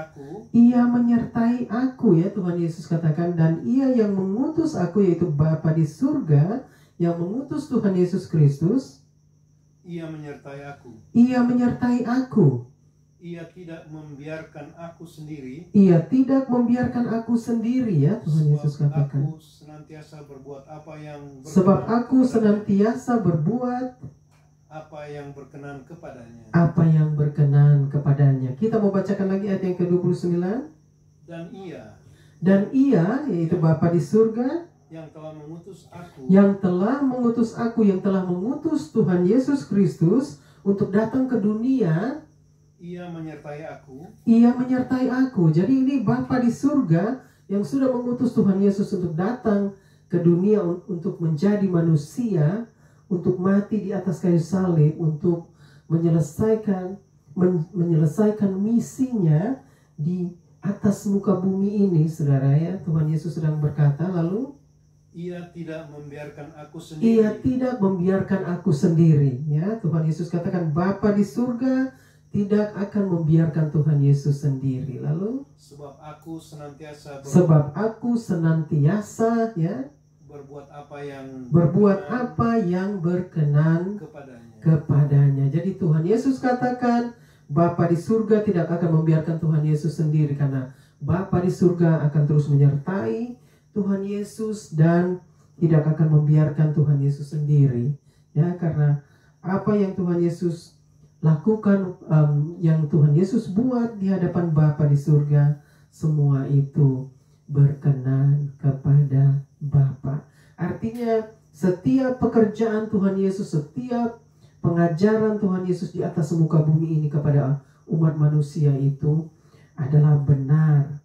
aku ya, Tuhan Yesus katakan, dan ia yang mengutus aku, yaitu Bapa di surga yang mengutus Tuhan Yesus Kristus. Ia menyertai aku. Ia tidak membiarkan aku sendiri. Ya, Tuhan Yesus katakan. Sebab aku senantiasa berbuat apa yang berkenan kepadanya. Kita mau bacakan lagi ayat yang ke-29. Dan ia yaitu Bapa di surga yang telah mengutus Tuhan Yesus Kristus untuk datang ke dunia. Ia menyertai aku. Jadi ini Bapa di surga yang sudah mengutus Tuhan Yesus untuk datang ke dunia untuk menjadi manusia, untuk mati di atas kayu salib, untuk menyelesaikan misinya di atas muka bumi ini, saudara ya. Tuhan Yesus sedang berkata, lalu ia tidak membiarkan aku sendiri ya. Tuhan Yesus katakan Bapa di surga tidak akan membiarkan Tuhan Yesus sendiri. Lalu sebab aku senantiasa ya berbuat apa yang berkenan kepadanya. Jadi Tuhan Yesus katakan Bapa di surga tidak akan membiarkan Tuhan Yesus sendiri, karena Bapa di surga akan terus menyertai Tuhan Yesus dan tidak akan membiarkan Tuhan Yesus sendiri ya, karena apa yang Tuhan Yesus lakukan, yang Tuhan Yesus buat di hadapan Bapa di surga, semua itu berkenan kepada Bapa. Artinya setiap pekerjaan Tuhan Yesus, setiap pengajaran Tuhan Yesus di atas muka bumi ini kepada umat manusia itu adalah benar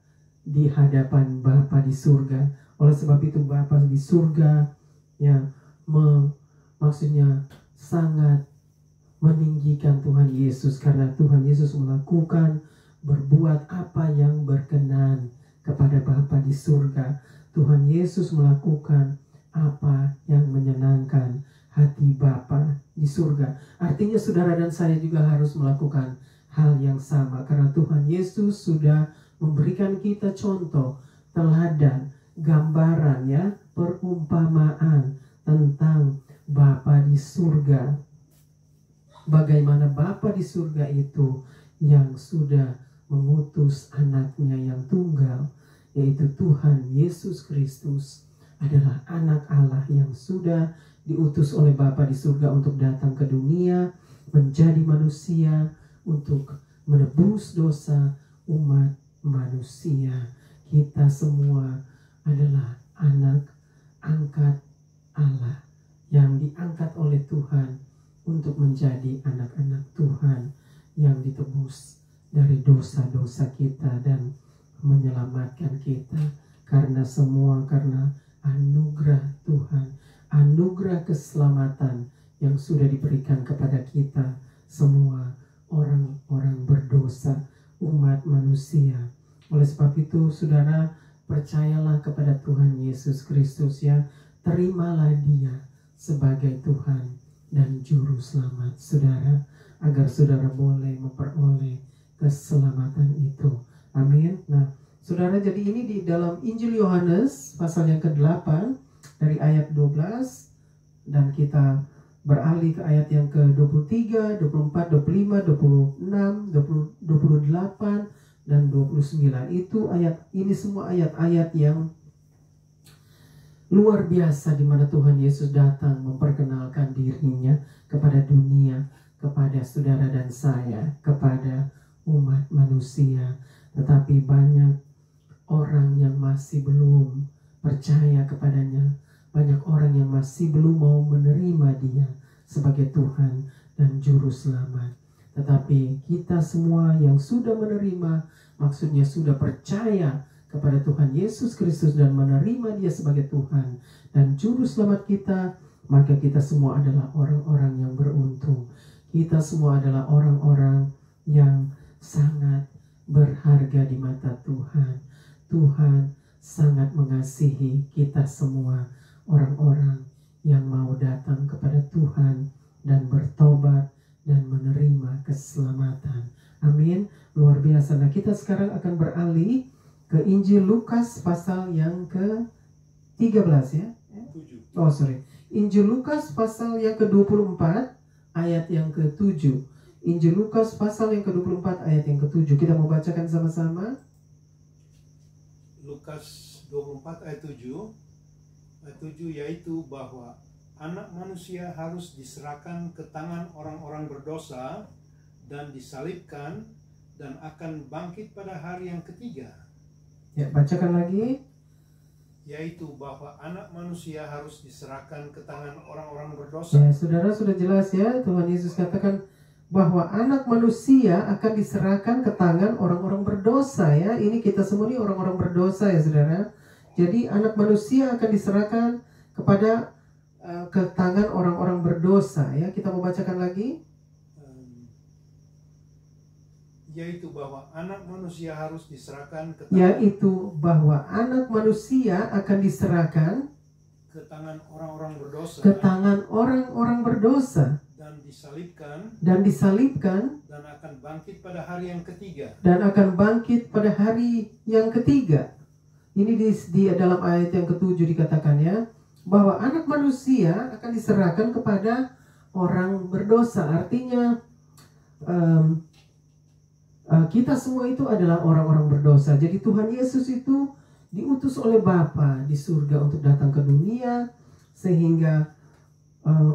di hadapan Bapa di surga. Oleh sebab itu Bapa di surga ya maksudnya sangat meninggikan Tuhan Yesus, karena Tuhan Yesus melakukan berbuat apa yang berkenan kepada Bapa di surga. Tuhan Yesus melakukan apa yang menyenangkan hati Bapa di surga. Artinya saudara dan saya juga harus melakukan hal yang sama, karena Tuhan Yesus sudah memberikan kita contoh, teladan, gambaran ya, perumpamaan tentang Bapa di surga. Bagaimana Bapa di surga itu yang sudah mengutus anaknya yang tunggal, yaitu Tuhan Yesus Kristus, adalah anak Allah yang sudah diutus oleh Bapa di surga untuk datang ke dunia, menjadi manusia, untuk menebus dosa umat manusia. Kita semua adalah anak angkat Allah yang diangkat oleh Tuhan untuk menjadi anak-anak Tuhan yang ditebus dari dosa-dosa kita dan menyelamatkan kita, karena anugerah Tuhan, anugerah keselamatan yang sudah diberikan kepada kita semua orang-orang berdosa, umat manusia. Oleh sebab itu saudara, percayalah kepada Tuhan Yesus Kristus ya, terimalah Dia sebagai Tuhan dan Juru Selamat saudara, agar saudara boleh memperoleh keselamatan itu. Amin. Nah saudara, jadi ini di dalam Injil Yohanes pasal yang ke-8 dari ayat 12, dan kita beralih ke ayat yang ke-23, 24, 25, 26, 28 dan 29. Itu ini semua ayat-ayat yang luar biasa, di mana Tuhan Yesus datang memperkenalkan dirinya kepada dunia, kepada saudara dan saya, kepada umat manusia. Tetapi banyak orang yang masih belum percaya kepadanya, banyak orang yang masih belum mau menerima Dia sebagai Tuhan dan Juru Selamat. Tetapi kita semua yang sudah menerima, maksudnya sudah percaya kepada Tuhan Yesus Kristus dan menerima Dia sebagai Tuhan dan Juru Selamat kita, maka kita semua adalah orang-orang yang beruntung. Kita semua adalah orang-orang yang sangat berharga di mata Tuhan. Tuhan sangat mengasihi kita semua, orang-orang yang mau datang kepada Tuhan dan bertobat dan menerima keselamatan. Amin. Luar biasa. Nah, kita sekarang akan beralih ke Injil Lukas pasal yang ke-13 ya. Injil Lukas pasal yang ke-24 ayat yang ke-7. Injil Lukas pasal yang ke-24 ayat yang ke-7. Kita mau bacakan sama-sama. Lukas 24 ayat 7. Ayat 7 yaitu bahwa anak manusia harus diserahkan ke tangan orang-orang berdosa dan disalibkan dan akan bangkit pada hari yang ketiga. Ya, bacakan lagi. Yaitu bahwa anak manusia harus diserahkan ke tangan orang-orang berdosa. Ya, saudara sudah jelas ya, Tuhan Yesus katakan bahwa anak manusia akan diserahkan ke tangan orang-orang berdosa ya. Ini kita semua ini orang-orang berdosa ya saudara. Jadi anak manusia akan diserahkan kepada ke tangan orang-orang berdosa ya. Kita mau bacakan lagi. Yaitu bahwa anak manusia harus diserahkan ke tangan, yaitu bahwa anak manusia akan diserahkan ke tangan orang-orang berdosa, ke tangan orang-orang berdosa dan disalibkan dan akan bangkit pada hari yang ketiga. Ini di dalam ayat yang ke-7 dikatakan ya, bahwa anak manusia akan diserahkan kepada orang berdosa. Artinya kita semua itu adalah orang-orang berdosa. Jadi Tuhan Yesus itu diutus oleh Bapa di surga untuk datang ke dunia, sehingga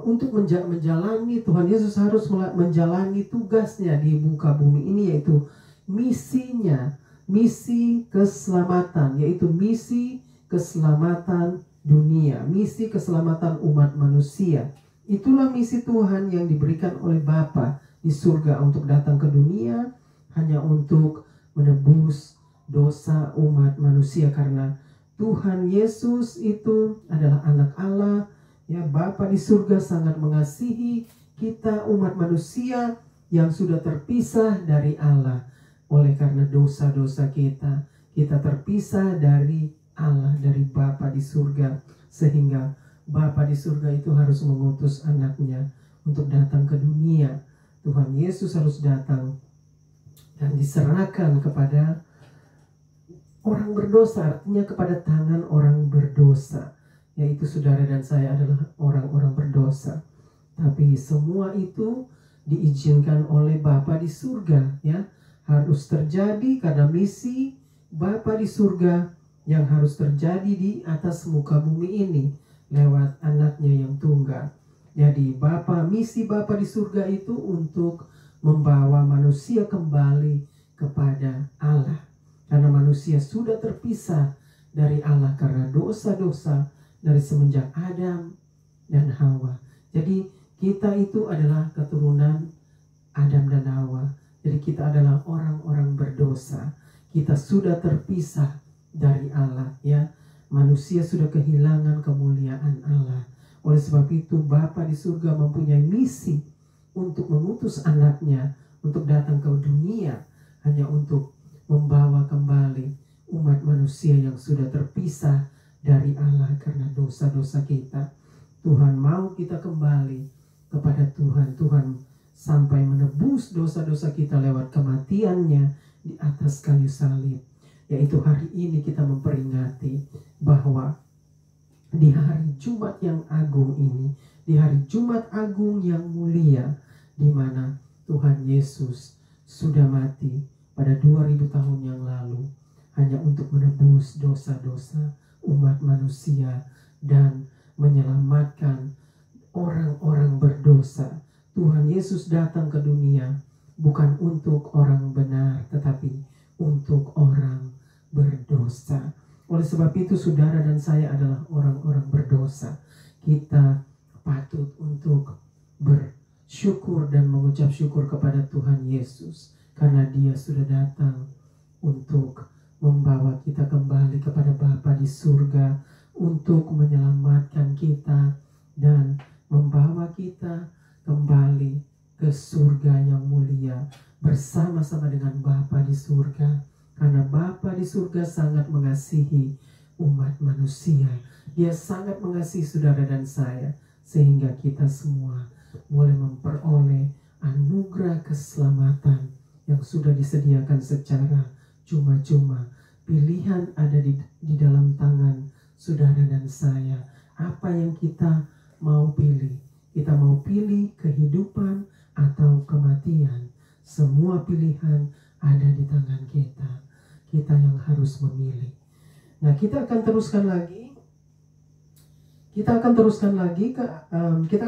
untuk menjalani, Tuhan Yesus harus menjalani tugasnya di muka bumi ini, yaitu misinya, misi keselamatan, yaitu misi keselamatan dunia, misi keselamatan umat manusia. Itulah misi Tuhan yang diberikan oleh Bapa di surga, untuk datang ke dunia hanya untuk menebus dosa umat manusia, karena Tuhan Yesus itu adalah anak Allah, ya. Bapa di surga sangat mengasihi kita umat manusia yang sudah terpisah dari Allah. Oleh karena dosa-dosa kita terpisah dari Allah, dari Bapa di surga, sehingga Bapa di surga itu harus mengutus anaknya untuk datang ke dunia. Tuhan Yesus harus datang dan diserahkan kepada orang berdosa, artinya kepada tangan orang berdosa, yaitu saudara dan saya adalah orang-orang berdosa. Tapi semua itu diizinkan oleh Bapa di surga, ya. Harus terjadi karena misi Bapa di surga yang harus terjadi di atas muka bumi ini lewat anaknya yang tunggal. Jadi misi Bapa di surga itu untuk membawa manusia kembali kepada Allah. Karena manusia sudah terpisah dari Allah karena dosa-dosa dari semenjak Adam dan Hawa. Jadi kita itu adalah keturunan Adam dan Hawa. Jadi kita adalah orang-orang berdosa. Kita sudah terpisah dari Allah, ya. Manusia sudah kehilangan kemuliaan Allah. Oleh sebab itu Bapa di surga mempunyai misi untuk mengutus anaknya untuk datang ke dunia, hanya untuk membawa kembali umat manusia yang sudah terpisah dari Allah karena dosa-dosa kita. Tuhan mau kita kembali kepada Tuhan. Tuhan sampai menebus dosa-dosa kita lewat kematiannya di atas kayu salib. Yaitu hari ini kita memperingati bahwa di hari Jumat yang agung ini, di hari Jumat agung yang mulia, di mana Tuhan Yesus sudah mati pada 2000 tahun yang lalu hanya untuk menebus dosa-dosa umat manusia dan menyelamatkan orang-orang berdosa. Tuhan Yesus datang ke dunia bukan untuk orang benar, tetapi untuk orang berdosa. Oleh sebab itu saudara dan saya adalah orang-orang berdosa. Kita patut untuk bersyukur dan mengucap syukur kepada Tuhan Yesus, karena Dia sudah datang untuk membawa kita kembali kepada Bapa di surga, untuk menyelamatkan kita dan membawa kita kembali ke surga yang mulia bersama-sama dengan Bapa di surga. Karena Bapa di surga sangat mengasihi umat manusia. Dia sangat mengasihi saudara dan saya, sehingga kita semua boleh memperoleh anugerah keselamatan yang sudah disediakan secara cuma-cuma. Pilihan ada di dalam tangan saudara dan saya. Apa yang kita mau pilih? Kita mau pilih kehidupan atau kematian? Semua pilihan ada di tangan kita. Kita yang harus memilih. Nah, kita akan teruskan lagi. Kita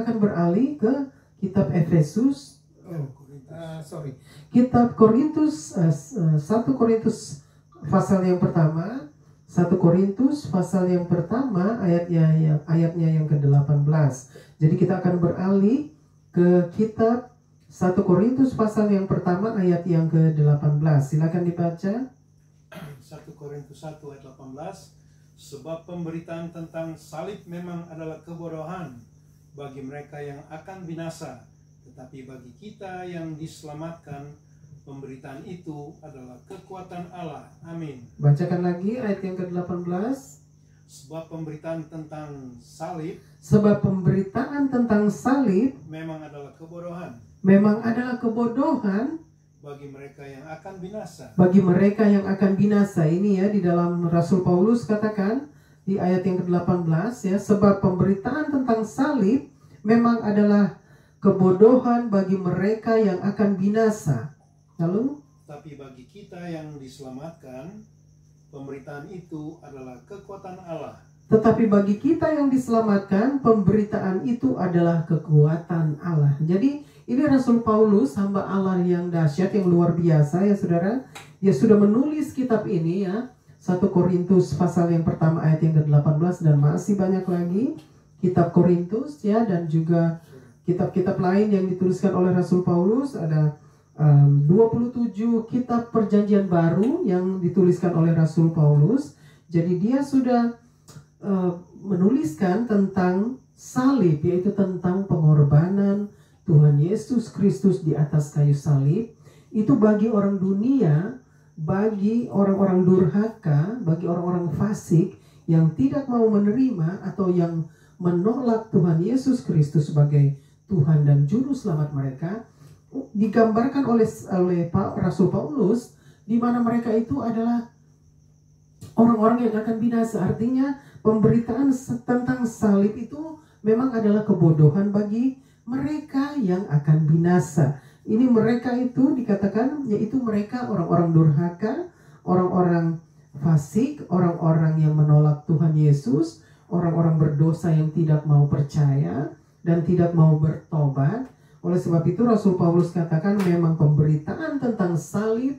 akan beralih ke kitab Efesus. Kitab Korintus, 1 Korintus pasal yang pertama. 1 Korintus pasal yang pertama ayatnya yang ke-18. Jadi kita akan beralih ke kitab 1 Korintus pasal yang pertama ayat yang ke-18. Silakan dibaca. 1 Korintus 1 ayat 18. Sebab pemberitaan tentang salib memang adalah kebodohan bagi mereka yang akan binasa, tetapi bagi kita yang diselamatkan pemberitaan itu adalah kekuatan Allah. Amin. Bacakan lagi ayat yang ke-18. Sebab pemberitaan tentang salib memang adalah kebodohan bagi mereka yang akan binasa. Ini ya, di dalam Rasul Paulus katakan di ayat yang ke-18 ya, sebab pemberitaan tentang salib memang adalah kebodohan bagi mereka yang akan binasa. Lalu, tapi bagi kita yang diselamatkan, pemberitaan itu adalah kekuatan Allah. Tetapi bagi kita yang diselamatkan, pemberitaan itu adalah kekuatan Allah. Jadi ini Rasul Paulus, hamba Allah yang dahsyat, yang luar biasa ya saudara. Dia sudah menulis kitab ini ya, 1 Korintus pasal yang pertama ayat yang ke-18, dan masih banyak lagi kitab Korintus ya, dan juga kitab-kitab lain yang dituliskan oleh Rasul Paulus. Ada 27 kitab Perjanjian Baru yang dituliskan oleh Rasul Paulus. Jadi dia sudah menuliskan tentang salib, yaitu tentang pengorbanan Tuhan Yesus Kristus di atas kayu salib. Itu bagi orang dunia, bagi orang-orang durhaka, bagi orang-orang fasik yang tidak mau menerima atau yang menolak Tuhan Yesus Kristus sebagai Tuhan dan Juru Selamat mereka, digambarkan oleh Rasul Paulus, di mana mereka itu adalah orang-orang yang akan binasa. Artinya pemberitaan tentang salib itu memang adalah kebodohan bagi mereka yang akan binasa. Ini mereka itu dikatakan, yaitu mereka orang-orang durhaka, orang-orang fasik, orang-orang yang menolak Tuhan Yesus, orang-orang berdosa yang tidak mau percaya dan tidak mau bertobat. Oleh sebab itu Rasul Paulus katakan memang pemberitaan tentang salib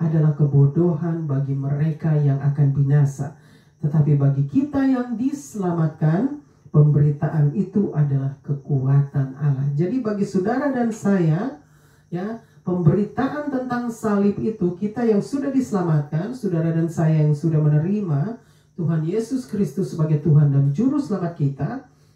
adalah kebodohan bagi mereka yang akan binasa. Tetapi bagi kita yang diselamatkan, pemberitaan itu adalah kekuatan Allah. Jadi bagi saudara dan saya, ya, pemberitaan tentang salib itu, kita yang sudah diselamatkan, saudara dan saya yang sudah menerima Tuhan Yesus Kristus sebagai Tuhan dan Juru Selamat kita,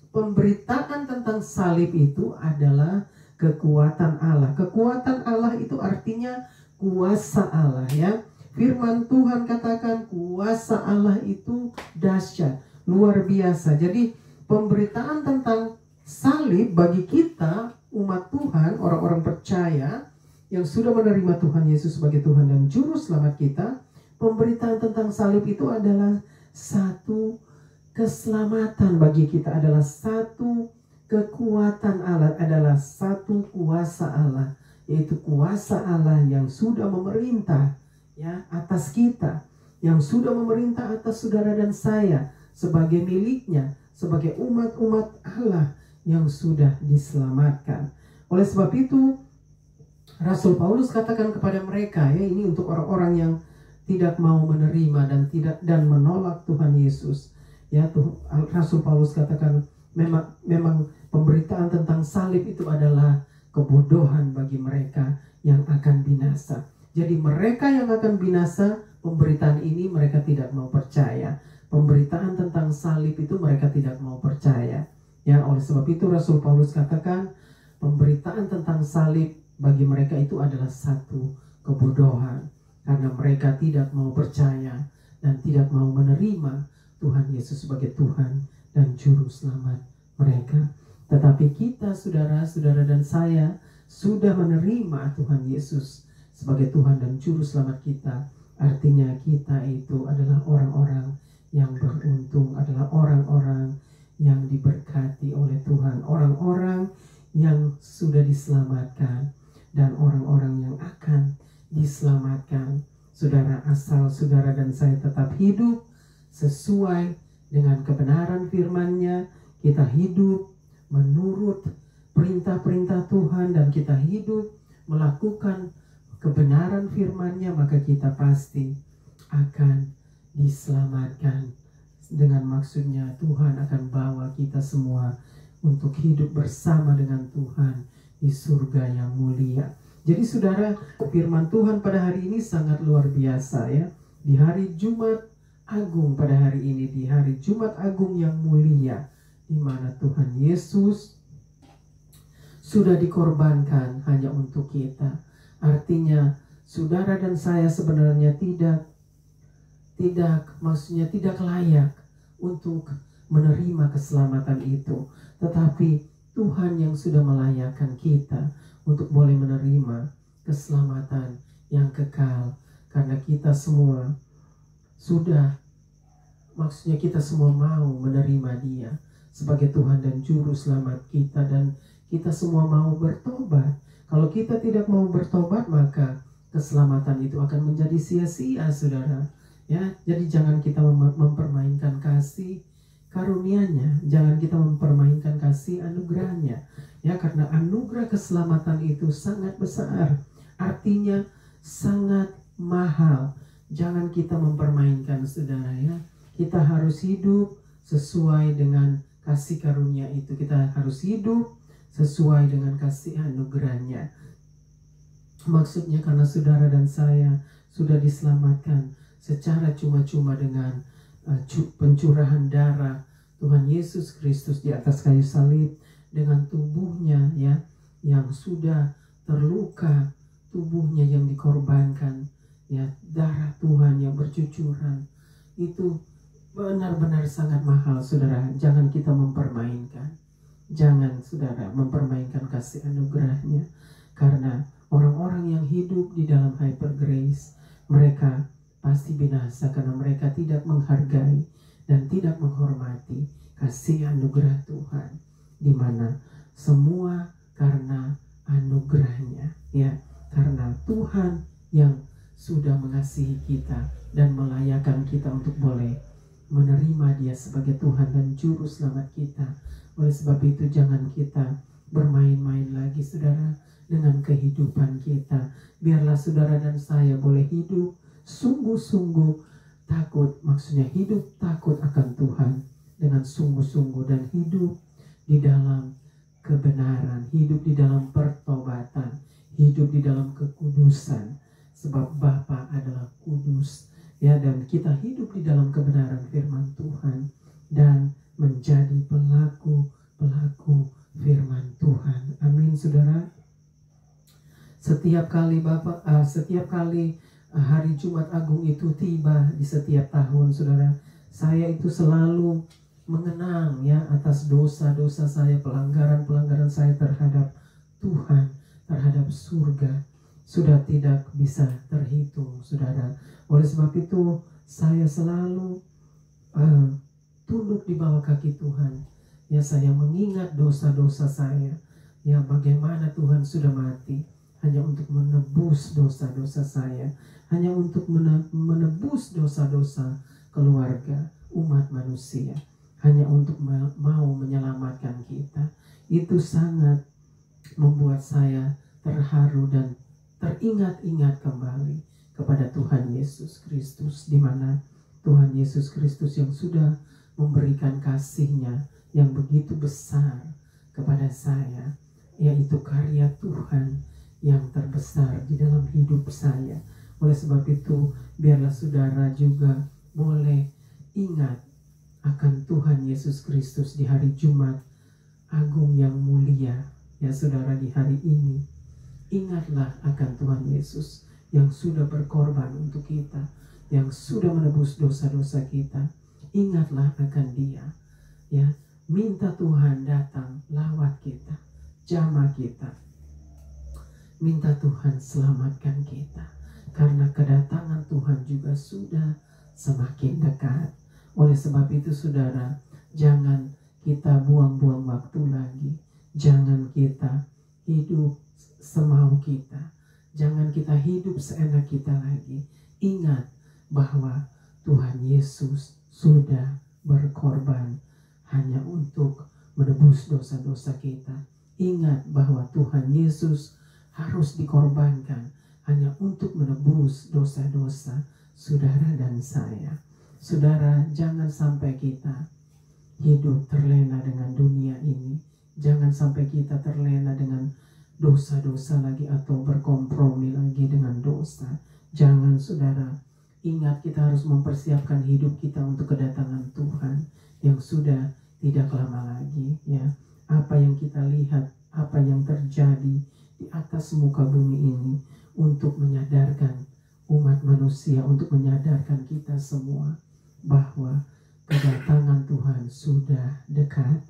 pemberitaan tentang salib itu adalah kekuatan Allah. Kekuatan Allah itu artinya kuasa Allah, ya. Firman Tuhan katakan kuasa Allah itu dahsyat, luar biasa. Jadi pemberitaan tentang salib bagi kita umat Tuhan, orang-orang percaya yang sudah menerima Tuhan Yesus sebagai Tuhan dan Juru Selamat kita, pemberitaan tentang salib itu adalah satu keselamatan bagi kita, adalah satu kekuatan Allah, adalah satu kuasa Allah, yaitu kuasa Allah yang sudah memerintah, ya, atas kita, yang sudah memerintah atas saudara dan saya sebagai miliknya, sebagai umat-umat Allah yang sudah diselamatkan. Oleh sebab itu Rasul Paulus katakan kepada mereka, ya, ini untuk orang-orang yang tidak mau menerima dan menolak Tuhan Yesus. Ya, Rasul Paulus katakan memang pemberitaan tentang salib itu adalah kebodohan bagi mereka yang akan binasa. Jadi mereka yang akan binasa, pemberitaan ini mereka tidak mau percaya. Pemberitaan tentang salib itu mereka tidak mau percaya. Ya, oleh sebab itu Rasul Paulus katakan pemberitaan tentang salib bagi mereka itu adalah satu kebodohan, karena mereka tidak mau percaya dan tidak mau menerima Tuhan Yesus sebagai Tuhan dan Juru Selamat mereka. Tetapi kita, saudara-saudara dan saya, sudah menerima Tuhan Yesus sebagai Tuhan dan Juru Selamat kita. Artinya kita itu adalah orang-orang yang beruntung, adalah orang-orang yang diberkati oleh Tuhan, orang-orang yang sudah diselamatkan dan orang-orang yang akan diselamatkan. Saudara, asal saudara dan saya tetap hidup sesuai dengan kebenaran firman-Nya, kita hidup menurut perintah-perintah Tuhan dan kita hidup melakukan kebenaran firman-Nya, maka kita pasti akan diselamatkan. Dengan maksudnya Tuhan akan bawa kita semua untuk hidup bersama dengan Tuhan di surga yang mulia. Jadi saudara, firman Tuhan pada hari ini sangat luar biasa, ya. Di hari Jumat Agung pada hari ini, di hari Jumat Agung yang mulia, di mana Tuhan Yesus sudah dikorbankan hanya untuk kita. Artinya saudara dan saya sebenarnya maksudnya tidak layak untuk menerima keselamatan itu. Tetapi Tuhan yang sudah melayakkan kita untuk boleh menerima keselamatan yang kekal. Karena kita semua sudah, maksudnya kita semua mau menerima Dia sebagai Tuhan dan Juru Selamat kita, dan kita semua mau bertobat. Kalau kita tidak mau bertobat, maka keselamatan itu akan menjadi sia-sia, saudara. Ya, jadi jangan kita mempermainkan kasih karunia-Nya, jangan kita mempermainkan kasih anugerah-Nya. Ya, karena anugerah keselamatan itu sangat besar, artinya sangat mahal. Jangan kita mempermainkan, saudara, ya. Kita harus hidup sesuai dengan kasih karunia itu. Kita harus hidup sesuai dengan kasih anugerah-Nya. Maksudnya karena saudara dan saya sudah diselamatkan secara cuma-cuma dengan pencurahan darah Tuhan Yesus Kristus di atas kayu salib, dengan tubuhnya ya yang sudah terluka, tubuhnya yang dikorbankan, ya darah Tuhan yang bercucuran, itu benar-benar sangat mahal, saudara. Jangan kita mempermainkan, jangan saudara mempermainkan kasih anugerahnya, karena orang-orang yang hidup di dalam hyper grace, mereka pasti binasa karena mereka tidak menghargai dan tidak menghormati kasih anugerah Tuhan, di mana semua karena anugerahnya, ya, karena Tuhan yang sudah mengasihi kita dan melayakkan kita untuk boleh menerima Dia sebagai Tuhan dan Juru Selamat kita. Oleh sebab itu jangan kita bermain-main lagi, saudara, dengan kehidupan kita. Biarlah saudara dan saya boleh hidup sungguh-sungguh takut, maksudnya hidup takut akan Tuhan dengan sungguh-sungguh, dan hidup di dalam kebenaran, hidup di dalam pertobatan, hidup di dalam kekudusan, sebab Bapa adalah kudus, ya, dan kita hidup di dalam kebenaran firman Tuhan dan menjadi pelaku firman Tuhan. Amin, saudara. Setiap kali hari Jumat Agung itu tiba di setiap tahun, saudara, saya itu selalu mengenang ya atas dosa-dosa saya, pelanggaran saya terhadap Tuhan, terhadap surga, sudah tidak bisa terhitung, saudara. Oleh sebab itu saya selalu tunduk di bawah kaki Tuhan. Ya, saya mengingat dosa-dosa saya, ya, bagaimana Tuhan sudah mati hanya untuk menebus dosa-dosa saya, hanya untuk menebus dosa-dosa keluarga umat manusia, hanya untuk mau menyelamatkan kita. Itu sangat membuat saya terharu dan teringat-ingat kembali kepada Tuhan Yesus Kristus, di mana Tuhan Yesus Kristus yang sudah memberikan kasih-Nya yang begitu besar kepada saya, yaitu karya Tuhan yang terbesar di dalam hidup saya. Oleh sebab itu, biarlah saudara juga boleh ingat akan Tuhan Yesus Kristus di hari Jumat Agung yang mulia. Ya saudara, di hari ini ingatlah akan Tuhan Yesus yang sudah berkorban untuk kita, yang sudah menebus dosa-dosa kita. Ingatlah akan Dia, ya, minta Tuhan datang lawat kita, jamah kita, minta Tuhan selamatkan kita, karena kedatangan Tuhan juga sudah semakin dekat. Oleh sebab itu saudara, jangan kita buang-buang waktu lagi, jangan kita hidup semau kita, jangan kita hidup seenak kita lagi. Ingat bahwa Tuhan Yesus sudah berkorban hanya untuk menebus dosa-dosa kita. Ingat bahwa Tuhan Yesus harus dikorbankan hanya untuk menebus dosa-dosa saudara dan saya. Saudara, jangan sampai kita hidup terlena dengan dunia ini. Jangan sampai kita terlena dengan dosa-dosa lagi atau berkompromi lagi dengan dosa. Jangan, saudara. Ingat, kita harus mempersiapkan hidup kita untuk kedatangan Tuhan yang sudah tidak lama lagi, ya. Apa yang kita lihat, apa yang terjadi di atas muka bumi ini untuk menyadarkan umat manusia, untuk menyadarkan kita semua bahwa kedatangan Tuhan sudah dekat.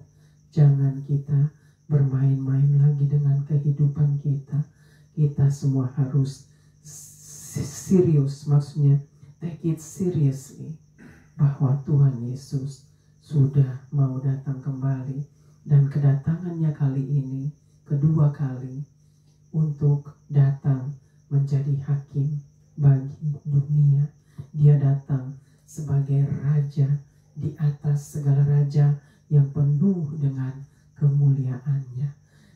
Jangan kita bermain-main lagi dengan kehidupan kita. Kita semua harus serius, maksudnya take it seriously, bahwa Tuhan Yesus sudah mau datang kembali, dan kedatangannya kali ini kedua kali untuk datang menjadi hakim bagi dunia. Dia datang sebagai raja di atas segala raja yang penuh dengan kemuliaannya.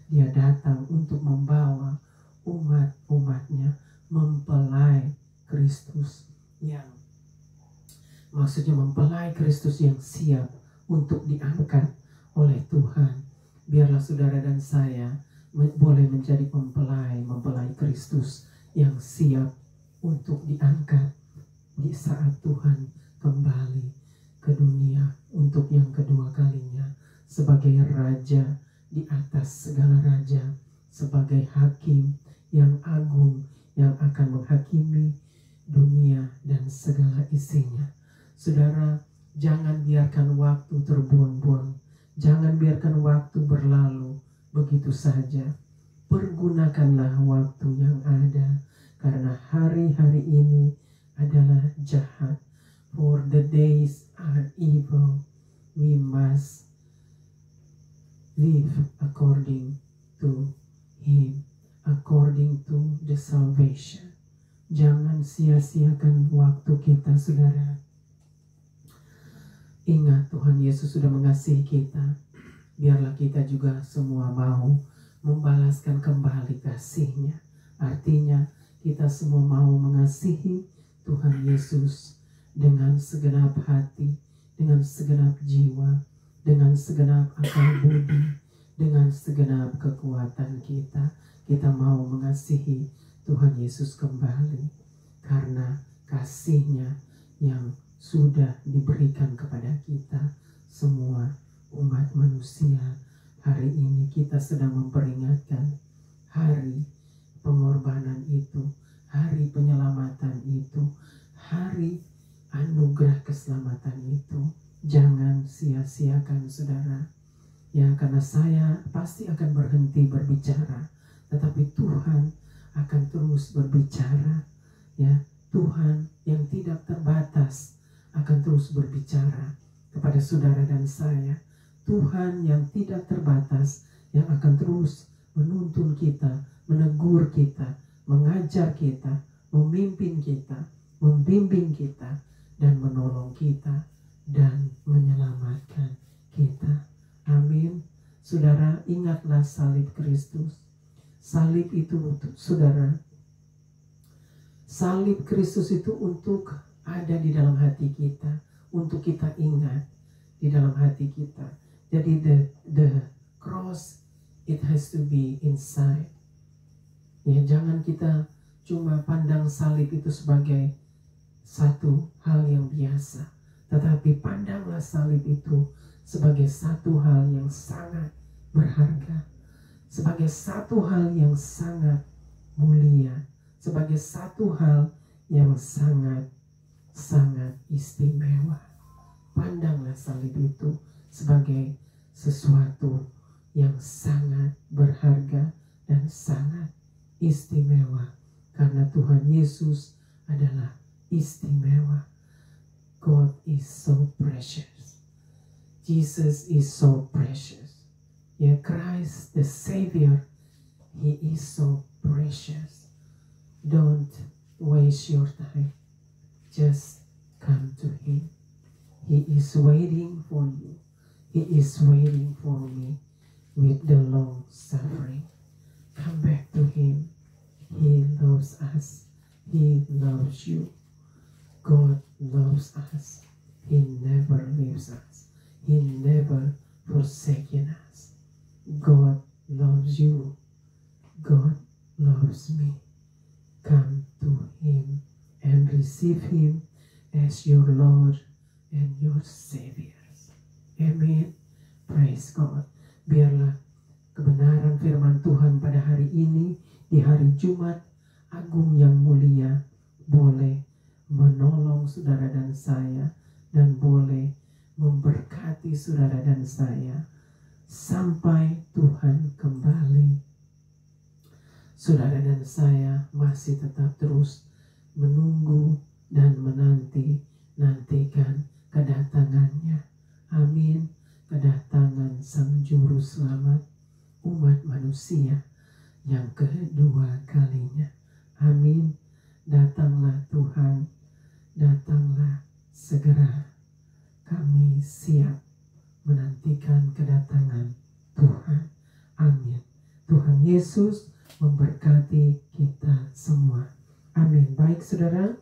Dia datang untuk membawa umat-umatnya mempelai Kristus, yang maksudnya mempelai Kristus yang siap untuk diangkat oleh Tuhan. Biarlah saudara dan saya boleh menjadi mempelai Kristus yang siap untuk diangkat di saat Tuhan kembali ke dunia untuk yang kedua kalinya sebagai raja di atas segala raja, sebagai hakim yang agung yang akan menghakimi dunia dan segala isinya. Saudara, jangan biarkan waktu terbuang-buang. Jangan biarkan waktu berlalu begitu saja. Pergunakanlah waktu yang ada, karena hari-hari ini adalah jahat. For the days are evil. We must live according to Him, according to the salvation. Jangan sia-siakan waktu kita, saudara. Ingat, Tuhan Yesus sudah mengasihi kita. Biarlah kita juga semua mau membalaskan kembali kasih-Nya. Artinya kita semua mau mengasihi Tuhan Yesus dengan segenap hati, dengan segenap jiwa, dengan segenap akal budi, dengan segenap kekuatan kita. Kita mau mengasihi Tuhan Yesus kembali karena kasih-Nya yang sudah diberikan kepada kita semua umat manusia. Hari ini kita sedang memperingatkan hari pengorbanan itu, hari penyelamatan itu, hari anugerah keselamatan itu. Jangan sia-siakan, saudara. Ya, karena saya pasti akan berhenti berbicara, tetapi Tuhan akan terus berbicara. Ya, Tuhan yang tidak terbatas akan terus berbicara kepada saudara dan saya. Tuhan yang tidak terbatas yang akan terus menuntun kita, menegur kita, mengajar kita, memimpin kita, membimbing kita, dan menolong kita, dan menyelamatkan kita. Amin. Saudara, ingatlah salib Kristus. Salib itu untuk saudara. Salib Kristus itu untuk ada di dalam hati kita, untuk kita ingat di dalam hati kita. Jadi the cross, it has to be inside. Ya, jangan kita cuma pandang salib itu sebagai satu hal yang biasa, tetapi pandanglah salib itu sebagai satu hal yang sangat berharga, sebagai satu hal yang sangat mulia, sebagai satu hal yang sangat istimewa. Pandanglah salib itu sebagai sesuatu yang sangat berharga dan sangat istimewa, karena Tuhan Yesus adalah istimewa. God is so precious. Jesus is so precious. Yeah, Christ the Savior, He is so precious. Don't waste your time. Just come to Him. He is waiting for you. He is waiting for me with the long suffering. Come back to Him. He loves us. He loves you. God loves us. He never leaves us. He never forsaken us. God loves you. God loves me. Come to Him and receive Him as your Lord and your Savior. Amen. Praise God. Biarlah kebenaran firman Tuhan pada hari ini, di hari Jumat Agung yang mulia, boleh menolong saudara dan saya, dan boleh memberkati saudara dan saya sampai Tuhan kembali. Saudara dan saya masih tetap terus menunggu dan nantikan kedatangannya. Amin. Kedatangan Sang Juru Selamat umat manusia yang kedua kalinya. Amin. Datanglah Tuhan, datanglah segera. Kami siap menantikan kedatangan Tuhan. Amin. Tuhan Yesus memberkati kita semua. Amin. Baik, saudara,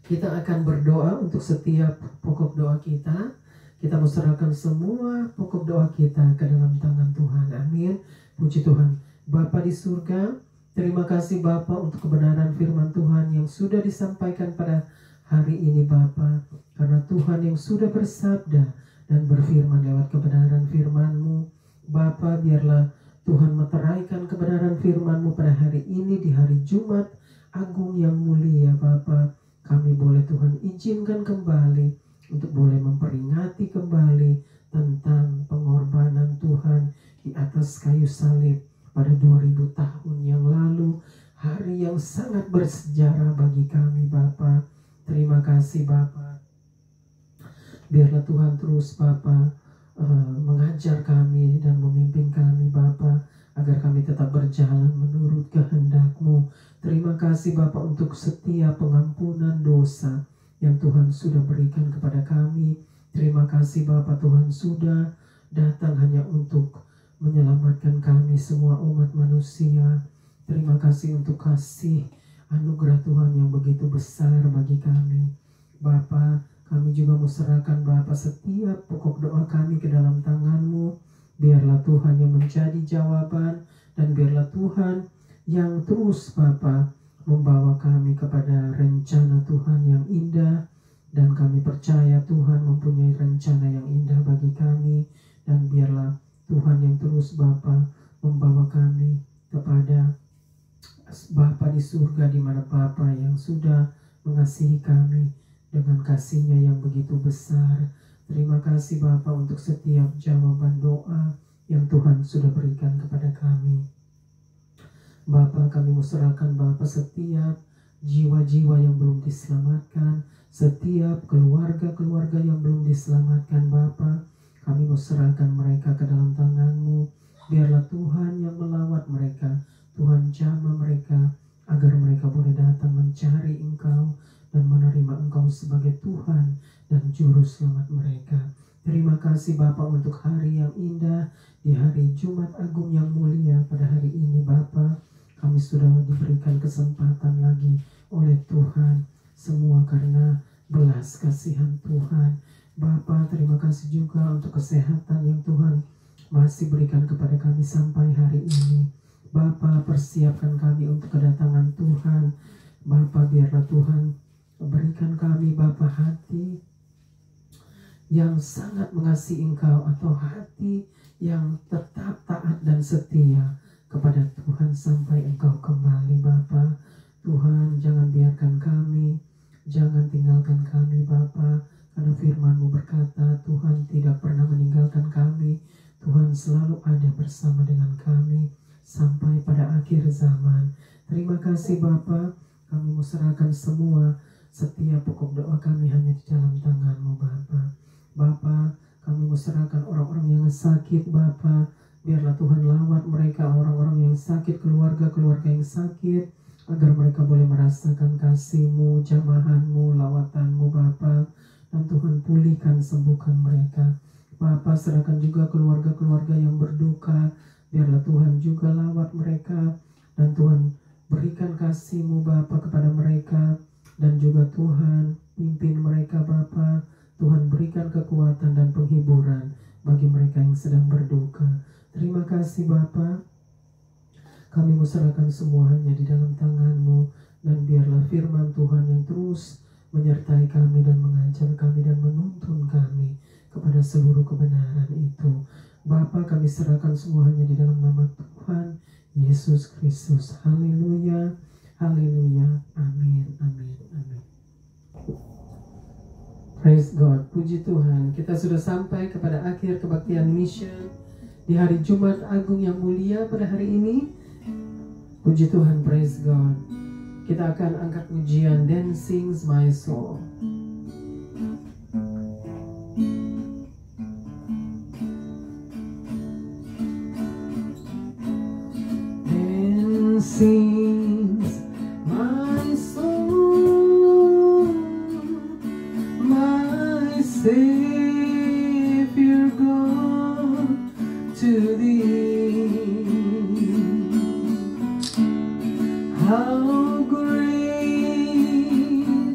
kita akan berdoa untuk setiap pokok doa kita. Kita mau serahkan semua pokok doa kita ke dalam tangan Tuhan. Amin. Puji Tuhan. Bapa di surga, terima kasih Bapa untuk kebenaran firman Tuhan yang sudah disampaikan pada hari ini Bapa. Karena Tuhan yang sudah bersabda dan berfirman lewat kebenaran firman-Mu. Bapa, biarlah Tuhan meteraikan kebenaran firman-Mu pada hari ini di hari Jumat Agung yang mulia Bapa. Kami boleh Tuhan izinkan kembali untuk boleh memperingati kembali tentang pengorbanan Tuhan di atas kayu salib pada 2000 tahun yang lalu. Hari yang sangat bersejarah bagi kami Bapa. Terima kasih Bapa. Biarlah Tuhan terus Bapa mengajar kami dan memimpin kami Bapa, agar kami tetap berjalan menurut kehendak-Mu. Terima kasih Bapa untuk setiap pengampunan dosa yang Tuhan sudah berikan kepada kami. Terima kasih Bapa, Tuhan sudah datang hanya untuk menyelamatkan kami semua umat manusia. Terima kasih untuk kasih anugerah Tuhan yang begitu besar bagi kami. Bapa, kami juga serahkan Bapa setiap pokok doa kami ke dalam tangan-Mu. Biarlah Tuhan yang menjadi jawaban, dan biarlah Tuhan yang terus Bapa membawa kami kepada rencana Tuhan yang indah. Dan kami percaya Tuhan mempunyai rencana yang indah bagi kami. Dan biarlah Tuhan yang terus Bapa membawa kami kepada Bapa di surga, di mana Bapa yang sudah mengasihi kami dengan kasih-Nya yang begitu besar. Terima kasih Bapa untuk setiap jawaban doa yang Tuhan sudah berikan kepada kami. Bapa, kami serahkan Bapa setiap jiwa-jiwa yang belum diselamatkan, setiap keluarga-keluarga yang belum diselamatkan Bapa. Kami serahkan mereka ke dalam tangan-Mu. Biarlah Tuhan yang melawat mereka, Tuhan jamah mereka, agar mereka boleh datang mencari Engkau dan menerima Engkau sebagai Tuhan dan Juru Selamat mereka. Terima kasih Bapa untuk hari yang indah, di hari Jumat Agung yang mulia pada hari ini Bapa. Kami sudah diberikan kesempatan lagi oleh Tuhan, semua karena belas kasihan Tuhan. Bapa, terima kasih juga untuk kesehatan yang Tuhan masih berikan kepada kami sampai hari ini. Bapa, persiapkan kami untuk kedatangan Tuhan. Bapa, biarlah Tuhan berikan kami Bapa hati yang sangat mengasihi Engkau, atau hati yang tetap taat dan setia kepada Tuhan sampai Engkau kembali Bapa. Tuhan, jangan biarkan kami, jangan tinggalkan kami Bapa, karena firman-Mu berkata Tuhan tidak pernah meninggalkan kami. Tuhan selalu ada bersama dengan kami sampai pada akhir zaman. Terima kasih Bapa, kami mau serahkan semua setiap pokok doa kami hanya di dalam tangan-Mu Bapa. Bapa, kami mau serahkan orang-orang yang sakit Bapa. Biarlah Tuhan lawat mereka, orang-orang yang sakit, keluarga-keluarga yang sakit, agar mereka boleh merasakan kasih-Mu, jamahan-Mu, lawatan-Mu Bapa. Dan Tuhan pulihkan, sembuhkan mereka. Bapa, serahkan juga keluarga-keluarga yang berduka. Biarlah Tuhan juga lawat mereka, dan Tuhan berikan kasih-Mu Bapa kepada mereka. Dan juga Tuhan pimpin mereka Bapa. Tuhan berikan kekuatan dan penghiburan bagi mereka yang sedang berduka. Terima kasih Bapa. Kami serahkan semuanya di dalam tangan-Mu, dan biarlah firman Tuhan yang terus menyertai kami dan mengajar kami dan menuntun kami kepada seluruh kebenaran itu. Bapa, kami serahkan semuanya di dalam nama Tuhan Yesus Kristus. Haleluya, haleluya, amin, amin, amin. Praise God, puji Tuhan. Kita sudah sampai kepada akhir kebaktian mission di hari Jumat Agung yang mulia pada hari ini. Puji Tuhan, praise God. Kita akan angkat pujian Then Sings My Soul. Then sings my soul, my Savior God, to Thee. How great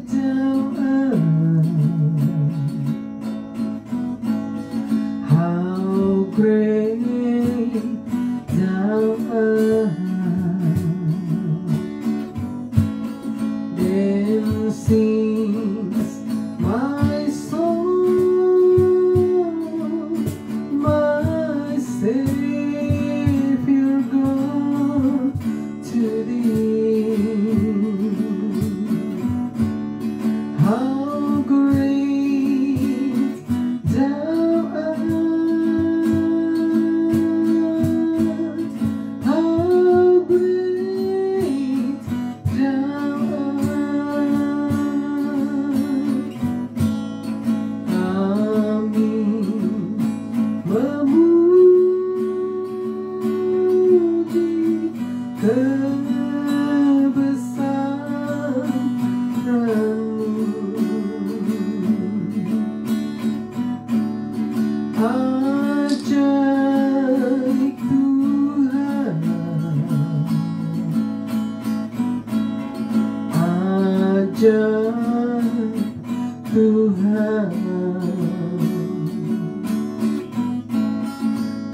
Thou art, how great Thou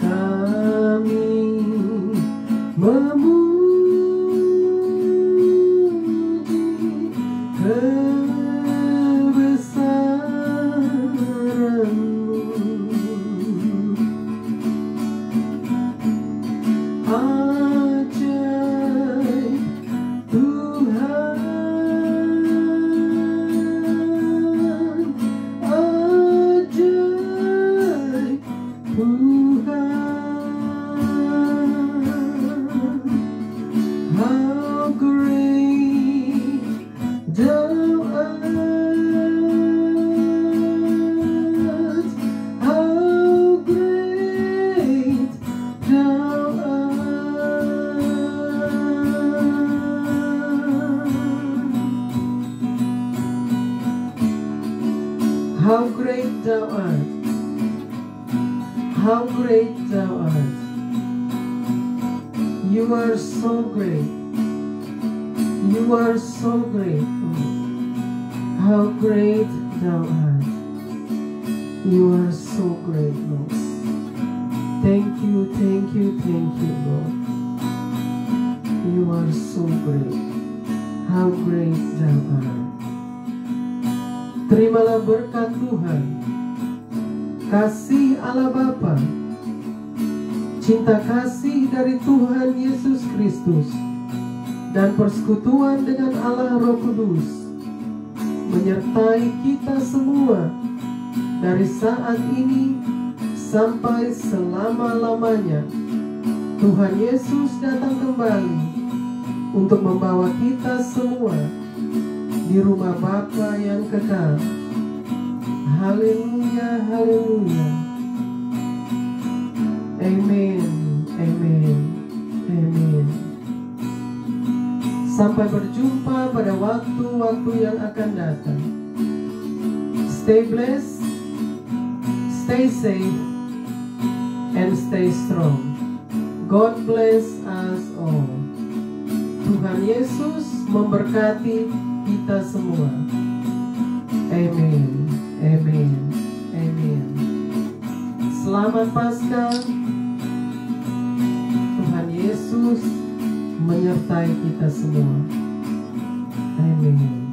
Kami memuji kebesaran-Mu. Ajaib Tuhan, ajaib Tuhan. How great Thou art, how great Thou art. How great Thou art, how great Thou art. You are so great. You are so great. How great Thou art. You are so great, Lord. Thank you, thank you, thank you, Lord. You are so great. How great Thou art. Terimalah berkat Tuhan, kasih Allah Bapa, cinta kasih dari Tuhan Yesus Kristus, dan persekutuan dengan Allah Roh Kudus menyertai kita semua dari saat ini sampai selama-lamanya. Tuhan Yesus datang kembali untuk membawa kita semua di rumah Bapa yang kekal. Haleluya, haleluya. Amin, amin, amin. Sampai berjumpa pada waktu-waktu yang akan datang. Stay blessed, stay safe, and stay strong. God bless us all. Tuhan Yesus memberkati kita semua. Amin, amin, amin. Selamat Paskah. Tuhan Yesus menyertai kita semua. Amin.